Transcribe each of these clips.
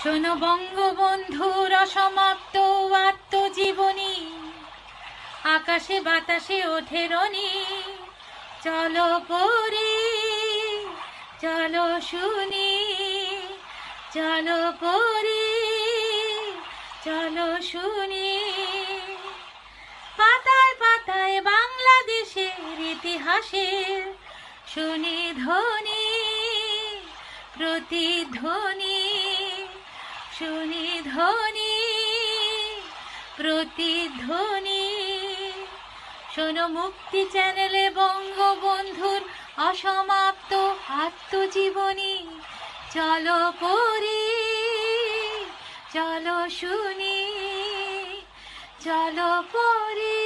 শোনো বঙ্গবন্ধুর অসমাপ্ত আত্মজীবনী, আকাশে বাতাসে ওঠে রনি। চলো পড়ি, চলো শুনি, চলো পড়ি, চলো শুনি। পাতায় পাতায় বাংলাদেশের ইতিহাসের শুনি ধ্বনি, প্রতিধ্বনি, শুনি ধ্বনি, প্রতিধ্বনি। শোনো মুক্তি চ্যানেলে বঙ্গবন্ধুর অসমাপ্ত আত্মজীবনী। চলো পড়ি, চলো শুনি, চলো পড়ি,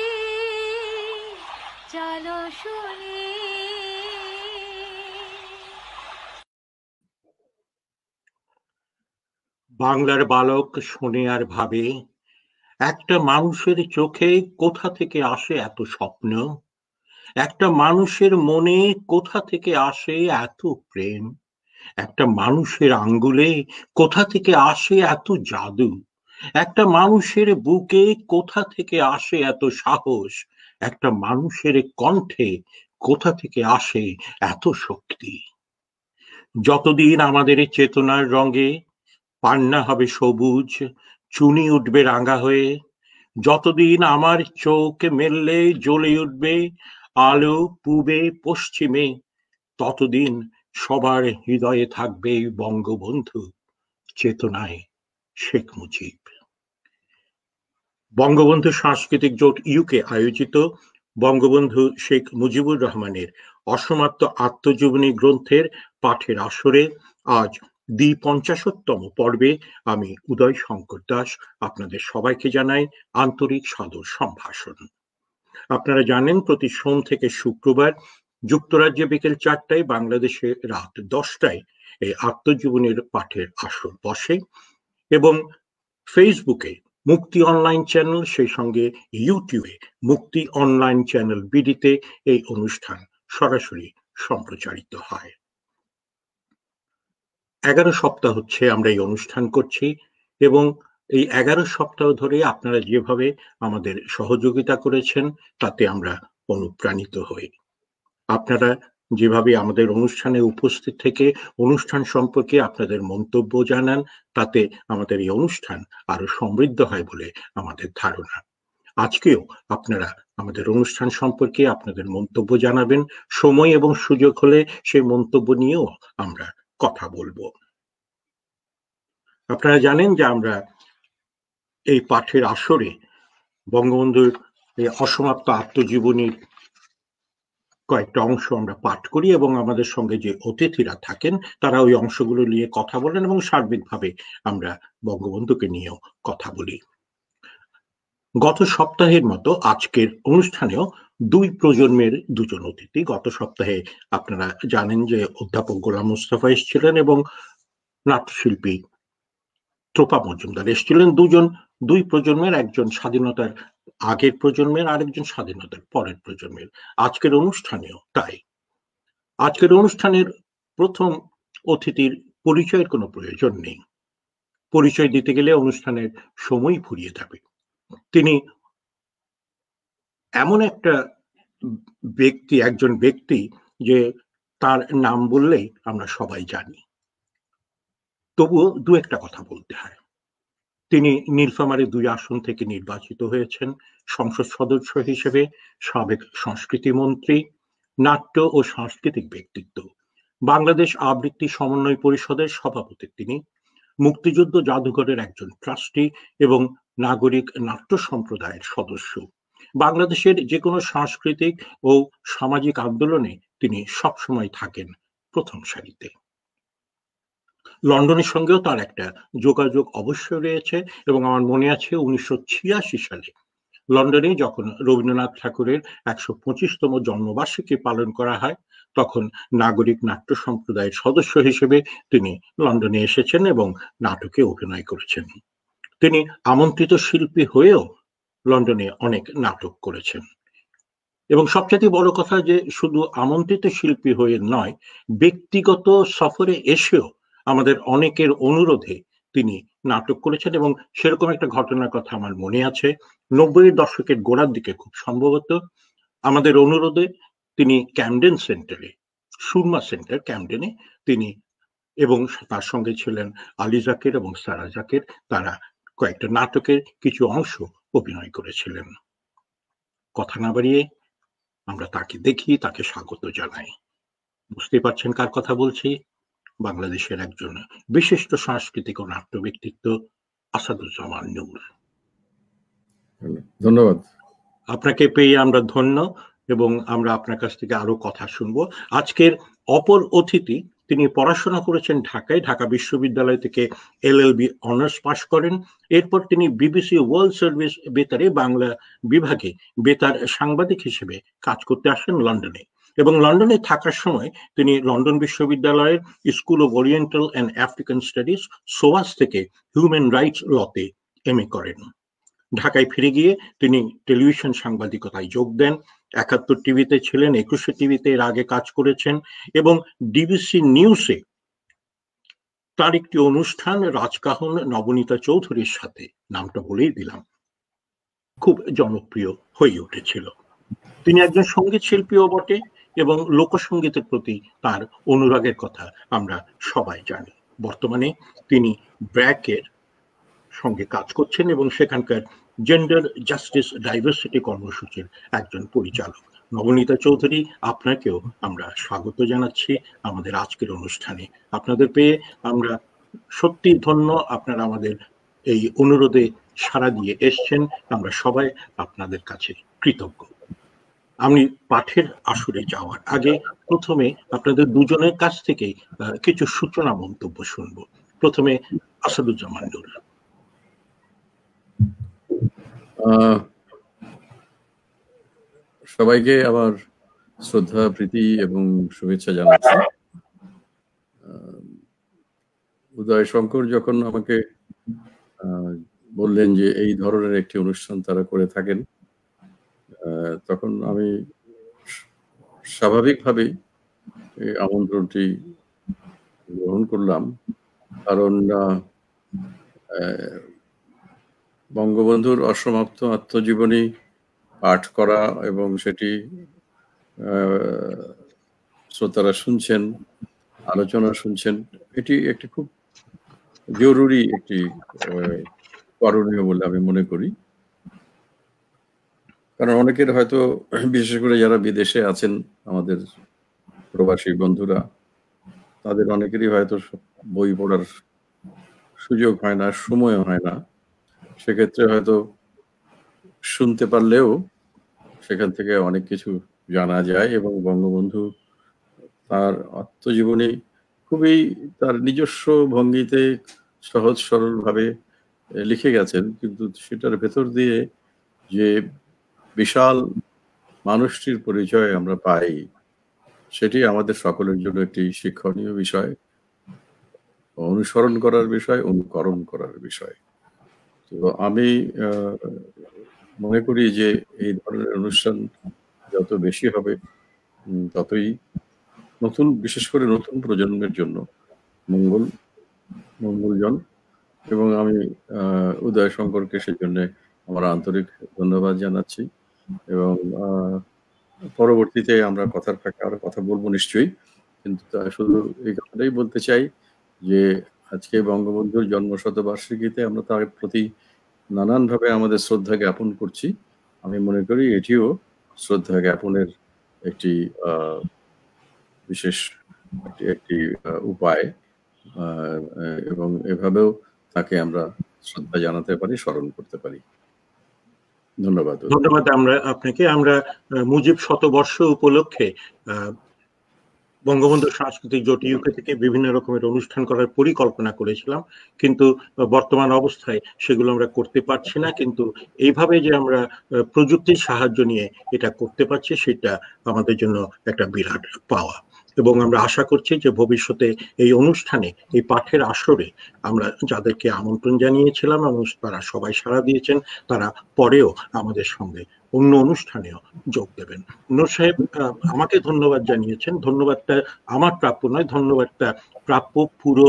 চলো শুনি। বাংলার বালক শোনে আর ভাবে, একটা মানুষের চোখে কোথা থেকে আসে এত স্বপ্ন, একটা মানুষের মনে কোথা থেকে আসে এত প্রেম, একটা মানুষের আঙ্গুলে কোথা থেকে আসে এত জাদু, একটা মানুষের বুকে কোথা থেকে আসে এত সাহস, একটা মানুষের কণ্ঠে কোথা থেকে আসে এত শক্তি। যতদিন আমাদের চেতনার রঙে পান্না হবে সবুজ, চুনি উঠবে রাঙা হয়ে, যতদিন আমার চোখ মেললে জ্বলে উঠবে আলো পূবে পশ্চিমে, ততদিন সবার হৃদয়ে থাকবে বঙ্গবন্ধু, চেতনায় শেখ মুজিব। বঙ্গবন্ধু সাংস্কৃতিক জোট ইউকে আয়োজিত বঙ্গবন্ধু শেখ মুজিবুর রহমানের অসমাপ্ত আত্মজীবনী গ্রন্থের পাঠের আসরে আজ ৫৫তম পর্বে আমি উদয় শঙ্কর দাস আপনাদের সবাইকে জানাই আন্তরিক সাদর সম্ভাষণ। আপনারা জানেন প্রতি সোম থেকে শুক্রবার যুক্তরাজ্যে বিকেল ৪টায়, বাংলাদেশে রাত 10টায় এই আত্মজীবনীর পাঠের আসর বসে এবং ফেসবুকে মুক্তি অনলাইন চ্যানেল, সেই সঙ্গে ইউটিউবে মুক্তি অনলাইন চ্যানেল বিডিতে এই অনুষ্ঠান সরাসরি সম্প্রচারিত হয়। 11 সপ্তাহ হচ্ছে আমরা এই অনুষ্ঠান করছি এবং এই 11 সপ্তাহ ধরে আপনারা যেভাবে আমাদের সহযোগিতা করেছেন তাতে আমরা অনুপ্রাণিত হই। আপনারা যেভাবে আমাদের অনুষ্ঠানে উপস্থিত থেকে অনুষ্ঠান সম্পর্কে আপনাদের মন্তব্য জানান, তাতে আমাদের এই অনুষ্ঠান আরো সমৃদ্ধ হয় বলে আমাদের ধারণা। আজকেও আপনারা আমাদের অনুষ্ঠান সম্পর্কে আপনাদের মন্তব্য জানাবেন, সময় এবং সুযোগ হলে সেই মন্তব্য নিয়েও আমরা কথা বলবো। আপনারা জানেন যে আমরা এই পাঠের আসরে বঙ্গবন্ধুর অসমাপ্ত আত্মজীবনীর কয়েকটা অংশ আমরা পাঠ করি এবং আমাদের সঙ্গে যে অতিথিরা থাকেন তারা ওই অংশগুলো নিয়ে কথা বলেন এবং সার্বিকভাবে আমরা বঙ্গবন্ধুকে নিয়েও কথা বলি। গত সপ্তাহের মতো আজকের অনুষ্ঠানেও দুই প্রজন্মের দুজন অতিথি। গত সপ্তাহে আপনারা জানেন যে অধ্যাপক গোলাম মোস্তফা এসেছিলেন এবং নাট্যশিল্পী ত্রোপা মজুমদার এসেছিলেন। দুই প্রজন্মের, একজন স্বাধীনতার আগের প্রজন্মের, আরেকজন স্বাধীনতার পরের প্রজন্মের। আজকের অনুষ্ঠানেও তাই। আজকের অনুষ্ঠানের প্রথম অতিথির পরিচয়ের কোনো প্রয়োজন নেই, পরিচয় দিতে গেলে অনুষ্ঠানের সময় ফুরিয়ে যাবে। তিনি এমন একটা ব্যক্তি, একজন ব্যক্তি যে তার নাম বললেই আমরা সবাই জানি, তবুও দু একটা কথা বলতে হয়। তিনি নীলফামারী 2 আসন থেকে নির্বাচিত হয়েছেন সংসদ সদস্য হিসেবে, সাবেক সংস্কৃতি মন্ত্রী, নাট্য ও সাংস্কৃতিক ব্যক্তিত্ব, বাংলাদেশ আবৃত্তি সমন্বয় পরিষদের সভাপতি তিনি, মুক্তিযুদ্ধ জাদুঘরের একজন ট্রাস্টি এবং নাগরিক নাট্য সম্প্রদায়ের সদস্য। বাংলাদেশের যে কোনো সাংস্কৃতিক ও সামাজিক আন্দোলনে তিনি সবসময় থাকেন প্রথম সারিতে। লন্ডনের সঙ্গেও তার একটা যোগাযোগ অবশ্যই রয়েছে এবং আমার মনে আছে 1986 সালে লন্ডনে যখন রবীন্দ্রনাথ ঠাকুরের 125তম জন্মবার্ষিকী পালন করা হয়, তখন নাগরিক নাট্য সম্প্রদায়ের সদস্য হিসেবে তিনি লন্ডনে এসেছেন এবং নাটকে অভিনয় করেছেন। তিনি আমন্ত্রিত শিল্পী হয়েও লন্ডনে অনেক নাটক করেছেন এবং সবচেয়ে বড় কথা যে শুধু আমন্ত্রিত শিল্পী হয়ে নয়, ব্যক্তিগত সফরে এসেও আমাদের অনেকের অনুরোধে তিনি নাটক করেছেন এবং সেরকম একটা ঘটনার কথা আমার মনে আছে। ৯০-এর দশকের গোড়ার দিকে খুব সম্ভবত আমাদের অনুরোধে তিনি ক্যামডেন সেন্টারে, সুরমা সেন্টার ক্যামডেনে তিনি এবং তার সঙ্গে ছিলেন আলী জাকের এবং সারা জাকের, তারা কয়েকটা নাটকের কিছু অংশ অভিনয় করেছিলেন। কথা না বাড়িয়ে আমরা তাকে দেখি, তাকে স্বাগত জানাই। বুঝতে পারছেন কার কথা বলছি? বাংলাদেশের একজন বিশিষ্ট সাংস্কৃতিক ও নাট্য ব্যক্তিত্ব আসাদুজ্জামান নূর। ধন্যবাদ। আপনাকে পেয়ে আমরা ধন্য এবং আমরা আপনার কাছ থেকে আরো কথা শুনবো। আজকের অপর অতিথি, তিনি পড়াশোনা করেছেন ঢাকায়, ঢাকা বিশ্ববিদ্যালয় থেকে এলএলবি অনার্স পাশ করেন। এরপর তিনি বিবিসি ওয়ার্ল্ড সার্ভিস বেতারে বাংলা বিভাগে বেতার সাংবাদিক হিসেবে কাজ করতে আসেন লন্ডনে, এবং লন্ডনে থাকার সময় তিনি লন্ডন বিশ্ববিদ্যালয়ের school of Oriental and African Studies SOAS থেকে হিউম্যান রাইটস লতে এমএ করেন। ঢাকায় ফিরে গিয়ে তিনি টেলিভিশন সাংবাদিকতায় যোগ দেন। ৭১ টিভিতে ছিলেন, ২১ টিভিতে এর আগে কাজ করেছেন এবং ডিবিসি নিউজে তার একটি অনুষ্ঠান রাজকাহন নবনীতা চৌধুরীর সাথে, নামটা বলেই দিলাম, খুব জনপ্রিয় হয়ে উঠেছিল। তিনি একজন সঙ্গীত শিল্পীও বটে এবং লোকসঙ্গীতের প্রতি তার অনুরাগের কথা আমরা সবাই জানি। বর্তমানে তিনি ব্র্যাকের সঙ্গে কাজ করছেন এবং সেখানকার জেন্ডার জাস্টিস ডাইভার্সিটি কর্মসূচির একজন পরিচালক। নবনীতা চৌধুরী, আপনাকেও আমরা স্বাগত জানাচ্ছি আমাদের আজকের অনুষ্ঠানে। আপনাদের পেয়ে আমরা সত্যি ধন্য, আপনারা আমাদের এই অনুরোধে সাড়া দিয়ে এসছেন, আমরা সবাই আপনাদের কাছে কৃতজ্ঞ। আমি পাঠের আসরে যাওয়ার আগে প্রথমে আপনাদের দুজনের কাছ থেকে কিছু সূচনা মন্তব্য শুনবো। প্রথমে আসাদুজ্জামান নূর। সবাইকে আমার শ্রদ্ধা, প্রীতি এবং শুভেচ্ছা জানাচ্ছি। উদয় শঙ্কর যখন আমাকে বললেন যে এই ধরনের একটি অনুষ্ঠান তারা করে থাকেন, তখন আমি স্বাভাবিকভাবেই আমন্ত্রণটি গ্রহণ করলাম, কারণ বঙ্গবন্ধুর অসমাপ্ত আত্মজীবনী পাঠ করা এবং সেটি শ্রোতারা শুনছেন, আলোচনা শুনছেন, এটি একটি খুব জরুরি একটি করণীয় বলে আমি মনে করি। কারণ অনেকের হয়তো, বিশেষ করে যারা বিদেশে আছেন আমাদের প্রবাসী বন্ধুরা, তাদের অনেকেরই হয়তো বই পড়ার সুযোগ হয় না, সময় হয় না। সেক্ষেত্রে হয়তো শুনতে পারলেও সেখান থেকে অনেক কিছু জানা যায়। এবং বঙ্গবন্ধু তার আত্মজীবনী খুবই তার নিজস্ব ভঙ্গিতে সহজ সরলভাবে লিখে গেছেন, কিন্তু সেটার ভেতর দিয়ে যে বিশাল মানুষটির পরিচয় আমরা পাই, সেটি আমাদের সকলের জন্য একটি শিক্ষণীয় বিষয়, অনুসরণ করার বিষয়, অনুকরণ করার বিষয়। তো আমি মনে করি যে এই ধরনের অনুষ্ঠান যত বেশি হবে ততই নতুন, বিশেষ করে নতুন প্রজন্মের জন্য মঙ্গলজন। এবং আমি উদয় শঙ্করকে সেজন্য আমার আন্তরিক ধন্যবাদ জানাচ্ছি। এবং পরবর্তীতে আমরা কথার ফাঁকে আরো কথা বলবো নিশ্চয়ই, কিন্তু শুধু এই কথাটাই বলতে চাই যে আজকে বঙ্গবন্ধুর জন্মশতবার্ষিকীতে আমরা তার প্রতি নানানভাবে আমাদের শ্রদ্ধা জ্ঞাপন করছি। আমি মনে করি এটিও শ্রদ্ধা জ্ঞাপনের একটি বিশেষ একটি উপায়, এবং এভাবেও তাকে আমরা শ্রদ্ধা জানাতে পারি, স্মরণ করতে পারি। ধন্যবাদ। ধন্যবাদ আমরা আপনাকে। আমরা মুজিব শতবর্ষ উপলক্ষে বঙ্গবন্ধু সাংস্কৃতিক জোট ইউকে থেকে বিভিন্ন রকমের অনুষ্ঠান করার পরিকল্পনা করেছিলাম, কিন্তু বর্তমান অবস্থায় সেগুলো আমরা করতে পারছি না। কিন্তু এইভাবে যে আমরা প্রযুক্তির সাহায্য নিয়ে এটা করতে পারছি, সেটা আমাদের জন্য একটা বিরাট পাওয়া। এবং আমরা আশা করছি যে ভবিষ্যতে এই অনুষ্ঠানে, এই পাঠের আসরে আমরা যাদেরকে আমন্ত্রণ জানিয়েছিলাম এবং তারা সবাই সাড়া দিয়েছেন, তারা পরেও আমাদের সঙ্গে অন্য অনুষ্ঠানেও যোগ দেবেন। নূর সাহেব আমাকে ধন্যবাদ জানিয়েছেন, ধন্যবাদটা আমার প্রাপ্য নয়, ধন্যবাদটা প্রাপ্য পুরো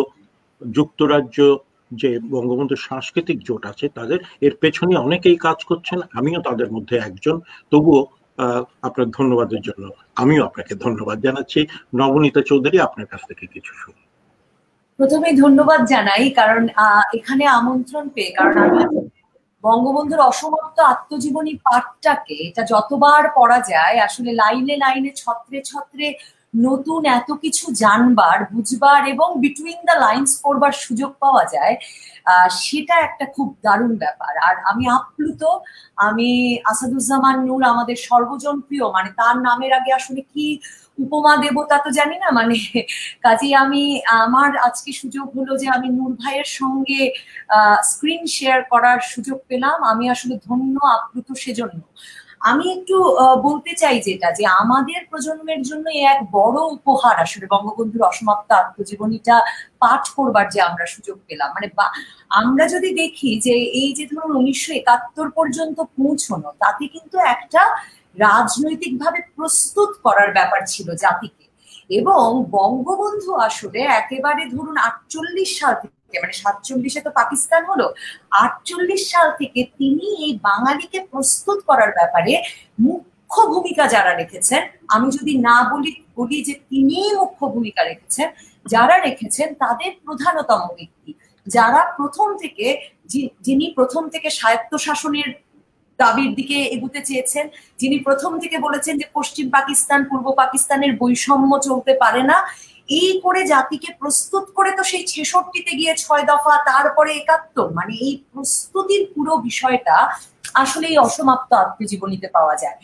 যুক্তরাজ্য যে বঙ্গবন্ধু সাংস্কৃতিক জোট আছে তাদের, এর পেছনে অনেকেই কাজ করছেন, আমিও তাদের মধ্যে একজন। তবুও আপনার ধন্যবাদের জন্য আমিও আপনাকে ধন্যবাদ জানাচ্ছি। নবনীতা চৌধুরী, আপনার কাছ থেকে কিছু শুনি। প্রথমে ধন্যবাদ জানাই, কারণ এখানে আমন্ত্রণ পেয়ে, কারণ আমি বঙ্গবন্ধুর অসমাপ্ত আত্মজীবনী পাঠটাকে এটা যতবার পড়া যায় আসলে লাইনে লাইনে ছত্রে ছত্রে নতুন এত কিছু জানবার, বুঝবার এবং বিটুইন দ্য লাইন্স পড়বার সুযোগ পাওয়া যায়, সেটা একটা খুব দারুণ ব্যাপার। আর আমি আপ্লুত। আমি আসাদুজ্জামান নূর আমাদের সর্বজনপ্রিয়, মানে তার নামের আগে আসলে কি উপমা দেব তা তো জানি না, মানে কাজেই আমার আজকে সুযোগ হলো যে আমি নূর ভাইয়ের সঙ্গে স্ক্রিন শেয়ার করার সুযোগ পেলাম। আমি আসলে ধন্য, আপ্লুত সেজন্য। আমি একটু বলতে চাই যেটা, যে আমাদের প্রজন্মের জন্য এক বড় উপহার আসলে বঙ্গবন্ধুর অসমাপ্ত আত্মজীবনীটা পাঠ করবার যে আমরা সুযোগ পেলাম। মানে আমরা যদি দেখি যে এই যে ধরুন 1971 পর্যন্ত পৌঁছানো, তাতে কিন্তু একটা রাজনৈতিকভাবে প্রস্তুত করার ব্যাপার ছিল জাতিকে। এবং বঙ্গবন্ধু আসলে একেবারে ধরুন 48 সাল থেকে, মানে 47-এ তো পাকিস্তান হলো, 48 সাল থেকে তিনি এই বাঙালিকে প্রস্তুত করার ব্যাপারে মুখ্য ভূমিকা যারা রেখেছেন, আমি যদি না বলি যে তিনিই মুখ্য ভূমিকা রেখেছেন, যারা রেখেছেন তাদের প্রধানতম ব্যক্তি, যারা যিনি প্রথম থেকে স্বায়ত্তশাসনের দাবির দিকে এগুতে চেয়েছেন, যিনি প্রথম থেকে বলেছেন যে পশ্চিম পাকিস্তান পূর্ব পাকিস্তানের বৈষম্য চলতে পারে না, এই করে জাতিকে প্রস্তুত করে তো সেই 66-তে গিয়ে 6 দফা, তারপরে 71, মানে এই প্রস্তুতির পুরো বিষয়টা আসলে এই অসমাপ্ত আত্মজীবনীতে পাওয়া যায়।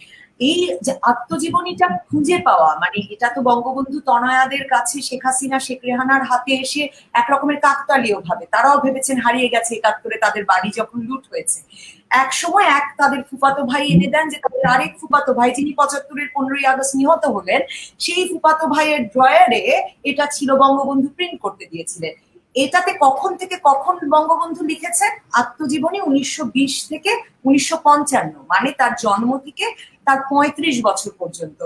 এই যে আত্মজীবনীটা খুঁজে পাওয়া, মানে এটা তো বঙ্গবন্ধু তনয়াদের কাছে শেখ হাসিনা শেখ রেহানার হাতে এসে একরকমের কাকতালীয় ভাবে, তারাও ভেবেছেন হারিয়ে গেছে 71-এ তাদের বাড়ি যখন লুট হয়েছে। এক সময় তাদের ফুফাতো ভাই এনে দেন, যে তাদের আরেক ফুফাতো ভাই যিনি 75-এর 15ই আগস্ট নিহত হলেন, সেই ফুফাতো ভাইয়ের ড্রয়ারে এটা ছিল, বঙ্গবন্ধু প্রিন্ট করতে দিয়েছিলেন। এটাতে কখন থেকে কখন বঙ্গবন্ধু লিখেছেন আত্মজীবনী? 1920 থেকে 1955, মানে তার জন্ম থেকে তার 35 বছর পর্যন্ত।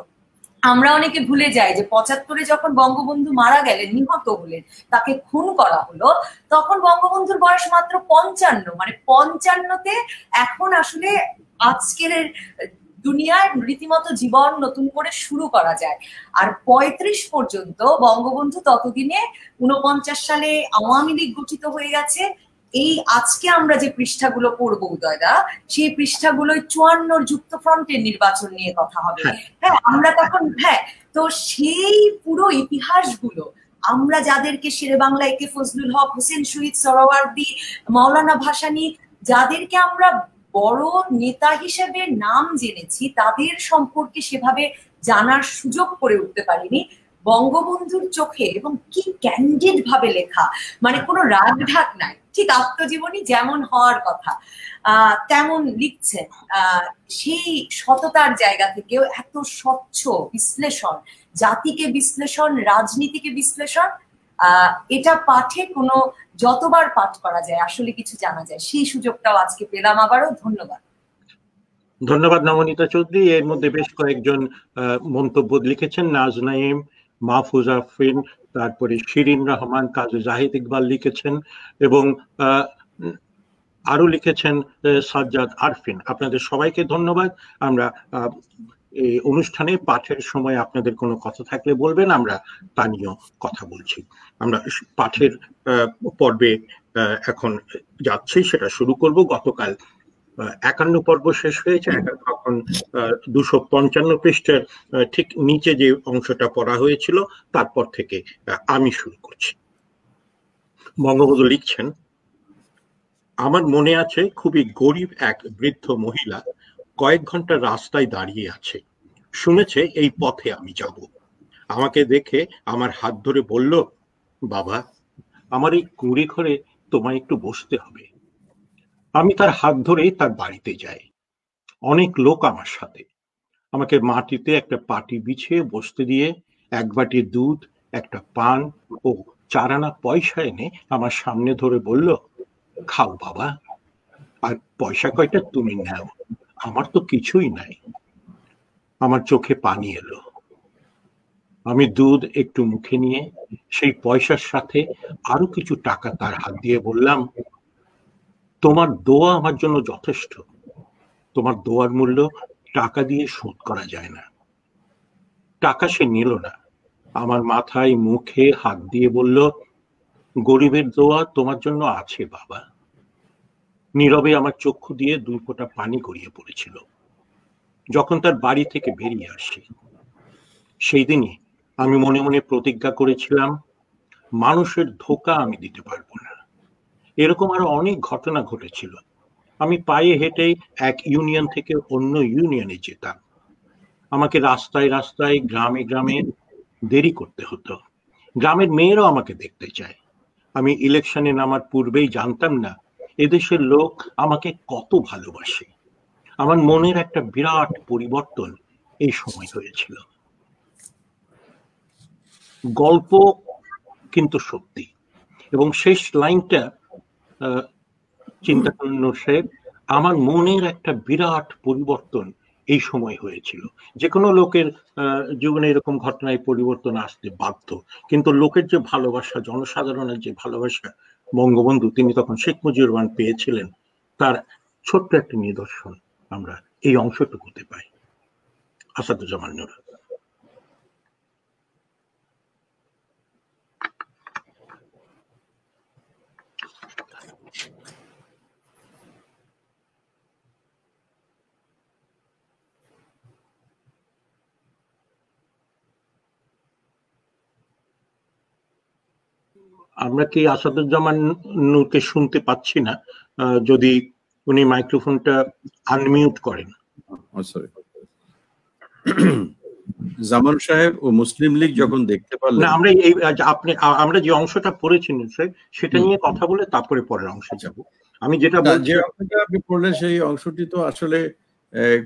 আমরা অনেকে ভুলে যাই যে 75-এ যখন বঙ্গবন্ধু মারা গেলেন, নিহত হলেন, তাকে খুন করা হলো, তখন বঙ্গবন্ধুর বয়স মাত্র 55। মানে 55-তে এখন আসলে আজকের দুনিয়ায় রীতিমতো জীবন নতুন করে শুরু করা যায়। আর 35 পর্যন্ত বঙ্গবন্ধু, ততদিনে 49 সালে আওয়ামী লীগ গঠিত হয়ে গেছে। এই আজকে আমরা যে পৃষ্ঠাগুলো পড়বো উদয়দা, সেই পৃষ্ঠাগুলোয় 54 যুক্তফ্রন্টের নির্বাচন নিয়ে কথা হবে। হ্যাঁ, আমরা তখন, হ্যাঁ, তো সেই পুরো ইতিহাসগুলো আমরা যাদেরকে শেরে বাংলা একে ফজলুল হক, হোসেন শহীদ সোহরাওয়ার্দী, মাওলানা ভাসানী, যাদেরকে আমরা বড় নেতা হিসেবে নাম জেনেছি, তাদের সম্পর্কে সেভাবে জানার সুযোগ করে উঠতে পারিনি। বঙ্গবন্ধুর চোখে, এবং কি ক্যান্ডিড ভাবে লেখা, মানে কোনো রাগ ঢাক নাই, ঠিক আত্মজীবনী যেমন হওয়ার কথা তেমন লিখছেন। সেই সততার জায়গা থেকেও এত স্বচ্ছ বিশ্লেষণ, জাতিকে বিশ্লেষণ, রাজনীতিকে বিশ্লেষণ, এটা পাঠে কোনো, যতবার পাঠ করা যায় আসলে কিছু জানা যায়, সেই সুযোগটাও আজকে পেলাম আবারও। ধন্যবাদ। ধন্যবাদ নবনীতা চৌধুরী। এর মধ্যে বেশ কয়েকজন মন্তব্য লিখেছেন, নাজ নাইম, মাহফুজ আফরিন, তারপরে শিরিন রহমান, কাজী জাহিদ ইকবাল লিখেছেন, এবং আরো লিখেছেন সাজ্জাদ আরফিন। আপনাদের সবাইকে ধন্যবাদ। আমরা এই অনুষ্ঠানে পাঠের সময় আপনাদের কোনো কথা থাকলে বলবেন, আমরা তা নিয়েও কথা বলছি। আমরা পাঠের পর্বে এখন যাচ্ছি, সেটা শুরু করব। গতকাল 51 পর্ব শেষ হয়েছে, এখন 255 পৃষ্ঠার ঠিক নিচে যে অংশটা পড়া হয়েছিল তারপর থেকে আমি শুরু করছি। বঙ্গবন্ধু লিখছেন, আমার মনে আছে খুবই গরিব এক বৃদ্ধ মহিলা কয়েক ঘন্টা রাস্তায় দাঁড়িয়ে আছে, শুনেছে এই পথে আমি যাব। আমাকে দেখে আমার হাত ধরে বলল, বাবা, আমার এই কুঁড়ে ঘরে তোমায় একটু বসতে হবে। আমি তার হাত ধরে তার বাড়িতে যাই। অনেক লোক আমার সাথে। আমাকে মাটিতে একটা পাটি বিছিয়ে বসতে দিয়ে এক বাটি দুধ, একটা পান ও 4 আনা পয়সা এনে আমার সামনে ধরে বলল, খাও বাবা, আর পয়সা কয়টা তুমি নাও, আমার তো কিছুই নাই। আমার চোখে পানি এলো। আমি দুধ একটু মুখে নিয়ে সেই পয়সার সাথে আরো কিছু টাকা তার হাত দিয়ে বললাম, তোমার দোয়া আমার জন্য যথেষ্ট। তোমার দোয়ার মূল্য টাকা দিয়ে শোধ করা যায় না। টাকা সে নিল না, আমার মাথায় মুখে হাত দিয়ে বলল, গরিবের দোয়া তোমার জন্য আছে বাবা। নীরবে আমার চক্ষু দিয়ে 2 ফোঁটা পানি গড়িয়ে পড়েছিল। যখন তার বাড়ি থেকে বেরিয়ে আসি, সেই দিনই আমি মনে মনে প্রতিজ্ঞা করেছিলাম, মানুষের ধোঁকা আমি দিতে পারবো না। এরকম আরো অনেক ঘটনা ঘটেছিল। আমি পায়ে হেঁটে এক ইউনিয়ন থেকে অন্য ইউনিয়নে যেতাম। আমাকে রাস্তায় রাস্তায়, গ্রামে গ্রামে দেরি করতে হতো। গ্রামের মেয়েরাও আমাকে দেখতে চায়। আমি ইলেকশনে নামার পূর্বেই জানতাম না এদেশের লোক আমাকে কত ভালোবাসে। আমার মনের একটা বিরাট পরিবর্তন এই সময় হয়েছিল। গল্প কিন্তু সত্যি। এবং শেষ লাইনটা চিন্তা করুন নূর সাহেব, আমার মনের একটা বিরাট পরিবর্তন এই সময় হয়েছিল। যে কোনো লোকের জীবনে এরকম ঘটনায় পরিবর্তন আসতে বাধ্য, কিন্তু লোকের যে ভালোবাসা, জনসাধারণের যে ভালোবাসা বঙ্গবন্ধু তিনি তখন শেখ মুজিবুর রহমান পেয়েছিলেন, তার ছোট্ট একটা নিদর্শন আমরা এই অংশটুকুতে পাই। আসাদুজ্জামান নূর। আমরা কি আসাদুজ্জামান নূরকে শুনতে পাচ্ছি না? যদি উনি মাইক্রোফোনটা আনমিউট করেন। সরি, জামান সাহেব ও মুসলিম লীগ যখন দেখতে পারলেন, আমরা এই আমরা যে অংশটা পড়েছি স্যার, সেটা নিয়ে কথা বলে তারপরে পরের অংশে যাব। আমি যেটা যে অংশটা আপনি পড়লেন সেই অংশটি তো আসলে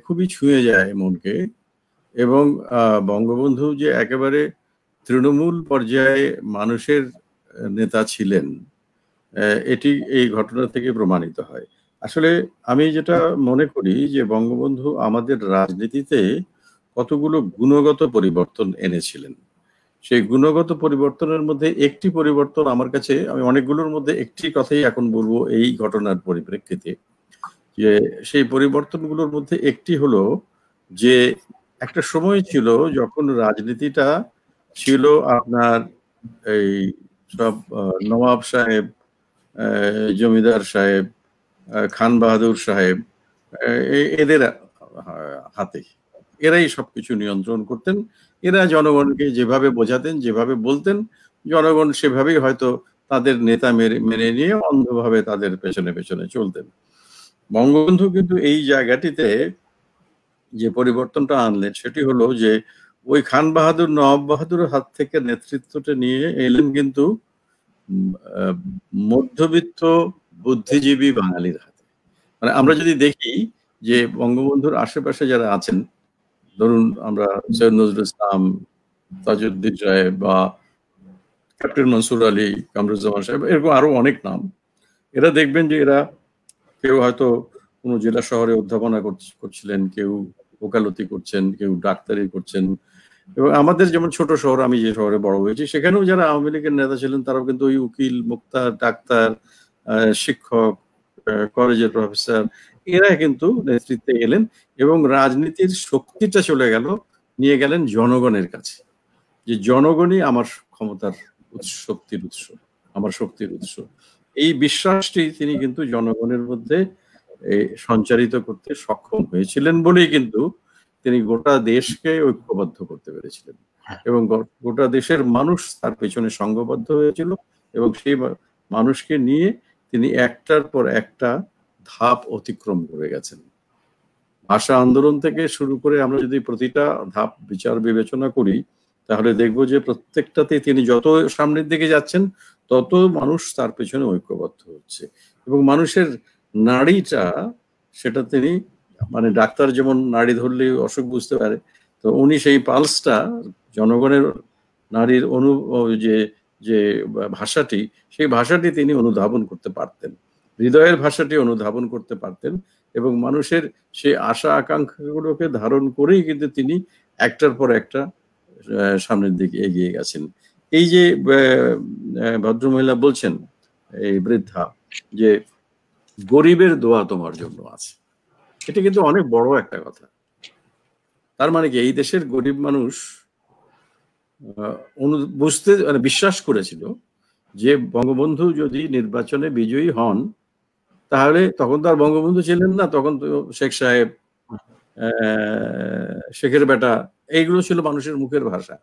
খুবই ছুঁয়ে যায় মনকে। এবং বঙ্গবন্ধু যে একেবারে তৃণমূল পর্যায়ে মানুষের নেতা ছিলেন, এটি এই ঘটনা থেকে প্রমাণিত হয়। আসলে আমি যেটা মনে করি যে বঙ্গবন্ধু আমাদের রাজনীতিতে কতগুলো গুণগত পরিবর্তন এনেছিলেন। সেই গুণগত পরিবর্তনের মধ্যে একটি পরিবর্তন আমার কাছে, আমি অনেকগুলোর মধ্যে একটি কথাই এখন বলবো এই ঘটনার পরিপ্রেক্ষিতে, যে সেই পরিবর্তনগুলোর মধ্যে একটি হলো যে একটা সময় ছিল যখন রাজনীতিটা ছিল আপনার এই সব নবাব সাহেব, জমিদার সাহেব, খান বাহাদুর সাহেব, এদের হাতে। এরাই সবকিছু নিয়ন্ত্রণ করতেন। এরা জনগণকে যেভাবে বোঝাতেন, যেভাবে বলতেন, জনগণ সেভাবেই হয়তো তাদের নেতা মেনে নিয়ে অন্ধভাবে তাদের পেছনে পেছনে চলতেন। বঙ্গবন্ধু কিন্তু এই জায়গাটিতে যে পরিবর্তনটা আনলেন সেটি হলো যে ওই খান বাহাদুর, নবাব বাহাদুরের হাত থেকে নেতৃত্বটা নিয়ে এলেন কিন্তু মধ্যবিত্ত বুদ্ধিজীবী বাঙালির হাতে। মানে আমরা যদি দেখি যে বঙ্গবন্ধুর আশেপাশে যারা আছেন, ধরুন আমরা সৈয়দ নজরুল ইসলাম, তাজউদ্দিন সাহেব বা ক্যাপ্টেন মনসুর আলী, কামরুজ্জামান সাহেব, এরকম আরো অনেক নাম, এরা দেখবেন যে এরা কেউ হয়তো কোনো জেলা শহরে অধ্যাপনা করছিলেন, কেউ ওকালতি করছেন, কেউ ডাক্তারি করছেন। এবং আমাদের যেমন ছোট শহর, আমি যে শহরে বড় হয়েছি, সেখানেও যারা আওয়ামী লীগের নেতা ছিলেন তারাও কিন্তু ওই উকিল, মুক্তার, ডাক্তার, শিক্ষক, কলেজের প্রফেসর, এরা কিন্তু নেতৃত্বে এলেন এবং রাজনীতির শক্তিটা চলে গেল, নিয়ে গেলেন জনগণের কাছে, যে জনগণই আমার ক্ষমতার উৎস, শক্তির উৎস, আমার শক্তির উৎস। এই বিশ্বাসটি তিনি কিন্তু জনগণের মধ্যে সঞ্চারিত করতে সক্ষম হয়েছিলেন বলেই কিন্তু তিনি গোটা দেশকে ঐক্যবদ্ধ করতে পেরেছিলেন এবং গোটা দেশের মানুষ তার পেছনে সংঘবদ্ধ হয়েছিল এবং সেই মানুষকে নিয়ে তিনি একটার পর একটা ধাপ অতিক্রম করে গেছেন। ভাষা আন্দোলন থেকে শুরু করে আমরা যদি প্রতিটা ধাপ বিচার বিবেচনা করি তাহলে দেখবো যে প্রত্যেকটাতে তিনি যত সামনের দিকে যাচ্ছেন তত মানুষ তার পেছনে ঐক্যবদ্ধ হচ্ছে এবং মানুষের নাড়িটা, সেটা তিনি, মানে ডাক্তার যেমন নাড়ি ধরলে অসুখ বুঝতে পারে, তো উনি সেই পালসটা, জনগণের নারীর যে ভাষাটি, সেই ভাষাটি তিনি অনুধাবন করতে পারতেন, হৃদয়ের ভাষাটি অনুধাবন করতে পারতেন এবং মানুষের সেই আশা আকাঙ্ক্ষাগুলোকে ধারণ করেই কিন্তু তিনি একটার পর একটা সামনের দিকে এগিয়ে গেছেন। এই যে ভদ্রমহিলা বলছেন, এই বৃদ্ধা, যে গরিবের দোয়া তোমার জন্য আছে, এটা কিন্তু অনেক বড় একটা কথা। তার মানে কি, এই দেশের গরিব মানুষ বুঝতে মানে বিশ্বাস করেছিল যে বঙ্গবন্ধু যদি নির্বাচনে বিজয়ী হন, তাহলে তখন তো আর বঙ্গবন্ধু ছিলেন না, তখন তো শেখ সাহেব, শেখের বেটা, এইগুলো ছিল মানুষের মুখের ভাষা।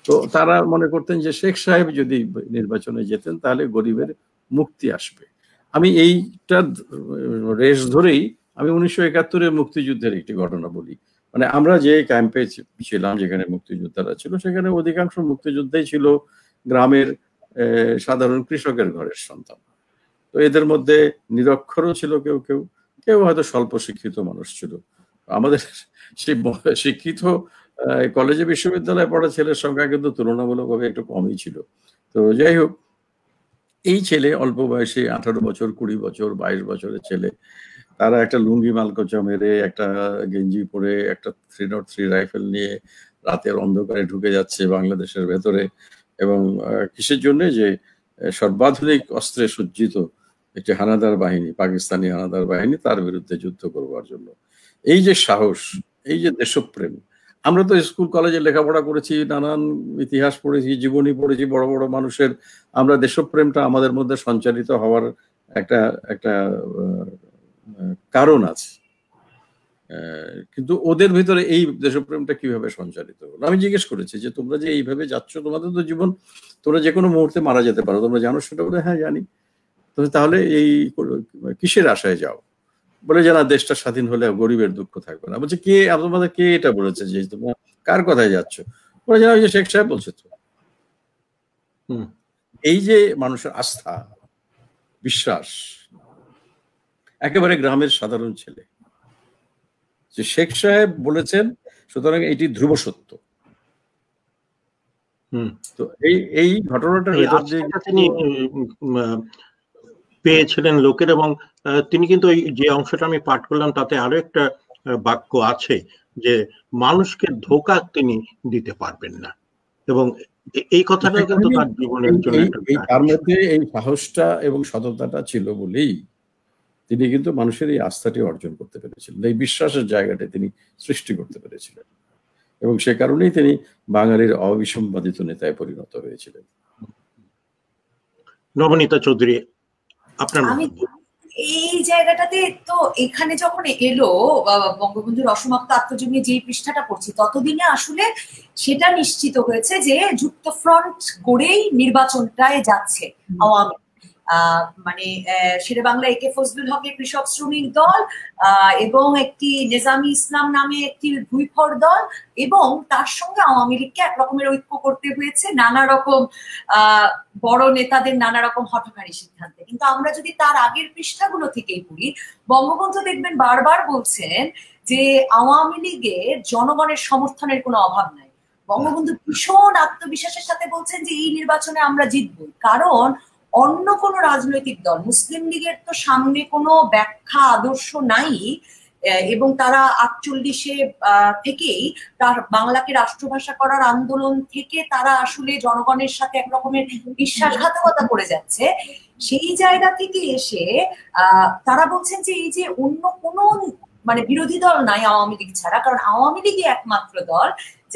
তো তারা মনে করতেন যে শেখ সাহেব যদি নির্বাচনে যেতেন তাহলে গরিবের মুক্তি আসবে। আমি এইটা রেশ ধরেই আমি 1971-এর মুক্তিযুদ্ধের একটি ঘটনা বলি। মানে আমরা যে ক্যাম্পে ছিলাম, যেখানে মুক্তিযোদ্ধারা ছিল, সেখানে অধিকাংশ মুক্তিযোদ্ধাই ছিল গ্রামের সাধারণ কৃষকের ঘরের সন্তান। তো এদের মধ্যে নিরক্ষরও ছিল কেউ কেউ, কেউ হয়তো স্বল্প শিক্ষিত মানুষ ছিল। আমাদের সেই শিক্ষিত কলেজে বিশ্ববিদ্যালয়ে পড়া ছেলের সংখ্যা কিন্তু তুলনামূলকভাবে একটু কমই ছিল। তো যাই হোক, এই ছেলে অল্প বয়সে 18 বছর, 20 বছর, 22 বছরের ছেলে, তারা একটা লুঙ্গি মালকোচা মেরে, একটা গেঞ্জি পরে, একটা 303 রাইফেল নিয়ে রাতের অন্ধকারে ঢুকে যাচ্ছে বাংলাদেশের ভেতরে, এবং কিসের জন্য? যে সর্বাধুনিক অস্ত্রে সজ্জিত একটি হানাদার বাহিনী, পাকিস্তানি হানাদার বাহিনী, তার বিরুদ্ধে যুদ্ধ করবার জন্য। এই যে সাহস, এই যে দেশপ্রেম, আমরা তো স্কুল কলেজে লেখাপড়া করেছি, নানান ইতিহাস পড়েছি, জীবনী পড়েছি বড় বড় মানুষের, আমরা দেশপ্রেমটা আমাদের মধ্যে সঞ্চারিত হওয়ার একটা একটা কারণ আছে। কিন্তু ওদের ভিতরে এই দেশপ্রেমটা কিভাবে সঞ্চারিত হলো? আমি জিজ্ঞেস করেছি যে তোমরা যে এইভাবে যাচ্ছ, তোমাদের তো জীবন, তোমরা যে কোনো মুহূর্তে মারা যেতে পারো, তোমরা জানো সেটা? বলে হ্যাঁ জানি। তাহলে এই কিসের আশায় যাও? বলে যে না, দেশটা স্বাধীন হলে গরিবের দুঃখ থাকবে না। বলছে কে তোমাদের, কে এটা বলেছে যে তোমরা কার কথায় যাচ্ছ? বলে যে ওই যে শেখ সাহেব বলছে। তো এই যে মানুষের আস্থা, বিশ্বাস, একেবারে গ্রামের সাধারণ ছেলে, যে শেখ সাহেব বলেছেন, সুতরাং এটি ধ্রুব সত্য। তো এই ঘটনাটার তিনি পেয়েছিলেন লোকের, এবং তিনি কিন্তু যে অংশটা আমি পাঠ করলাম তাতে আরো একটা বাক্য আছে যে মানুষকে ধোঁকা তিনি দিতে পারবেন না, এবং এই কথাটা কিন্তু তার জীবনের জন্য তার মধ্যে এই সাহসটা এবং সততাটা ছিল বলেই তিনি কিন্তু মানুষের এই আস্থাটি অর্জন করতে পেরেছিলেন, এই বিশ্বাসের জায়গাটা তিনি সৃষ্টি করতে পেরেছিলেন, এবং সে কারণেই তিনি বাঙালির অবিসম্বাদিত নেতায় পরিণত হয়েছিলেন। নবনীতা চৌধুরী, আপনার এই জায়গাটাতে তো এখানে যখন এলো বঙ্গবন্ধুর অসমাপ্ত আত্মজীবনী যে পৃষ্ঠাটা পড়ছি, ততদিনে আসলে সেটা নিশ্চিত হয়েছে যে যুক্তফ্রন্ট গড়েই নির্বাচনটায় যাচ্ছে আওয়ামী, মানে শেরেবাংলা একে ফজলুল হকের কৃষক শ্রমিক দল এবং একটি নেজামি ইসলাম নামে একটি ভুইফর দল, এবং তার সঙ্গে আওয়ামী লীগকে একরকমের ঐক্য করতে হয়েছে নানা রকম বড় নেতাদের নানা রকম হঠকারী সিদ্ধান্তে। কিন্তু আমরা যদি তার আগের পৃষ্ঠাগুলো থেকেই পড়ি, বঙ্গবন্ধু দেখবেন বারবার বলছেন যে আওয়ামী লীগের জনগণের সমর্থনের কোনো অভাব নাই। বঙ্গবন্ধু ভীষণ আত্মবিশ্বাসের সাথে বলছেন যে এই নির্বাচনে আমরা জিতবো, কারণ অন্য কোনো রাজনৈতিক দল, মুসলিম লীগের তো সামনে কোনো ব্যাখ্যা আদর্শ নাই, এবং তারা 48-এ থেকেই তার বাংলাকে রাষ্ট্রভাষা করার আন্দোলন থেকে তারা আসলে জনগণের সাথে একরকমের বিশ্বাসঘাতকতা করে যাচ্ছে। সেই জায়গা থেকে এসে তারা বলছেন যে এই যে অন্য কোনো মানে বিরোধী দল নাই আওয়ামী লীগ ছাড়া, কারণ আওয়ামী লীগই একমাত্র দল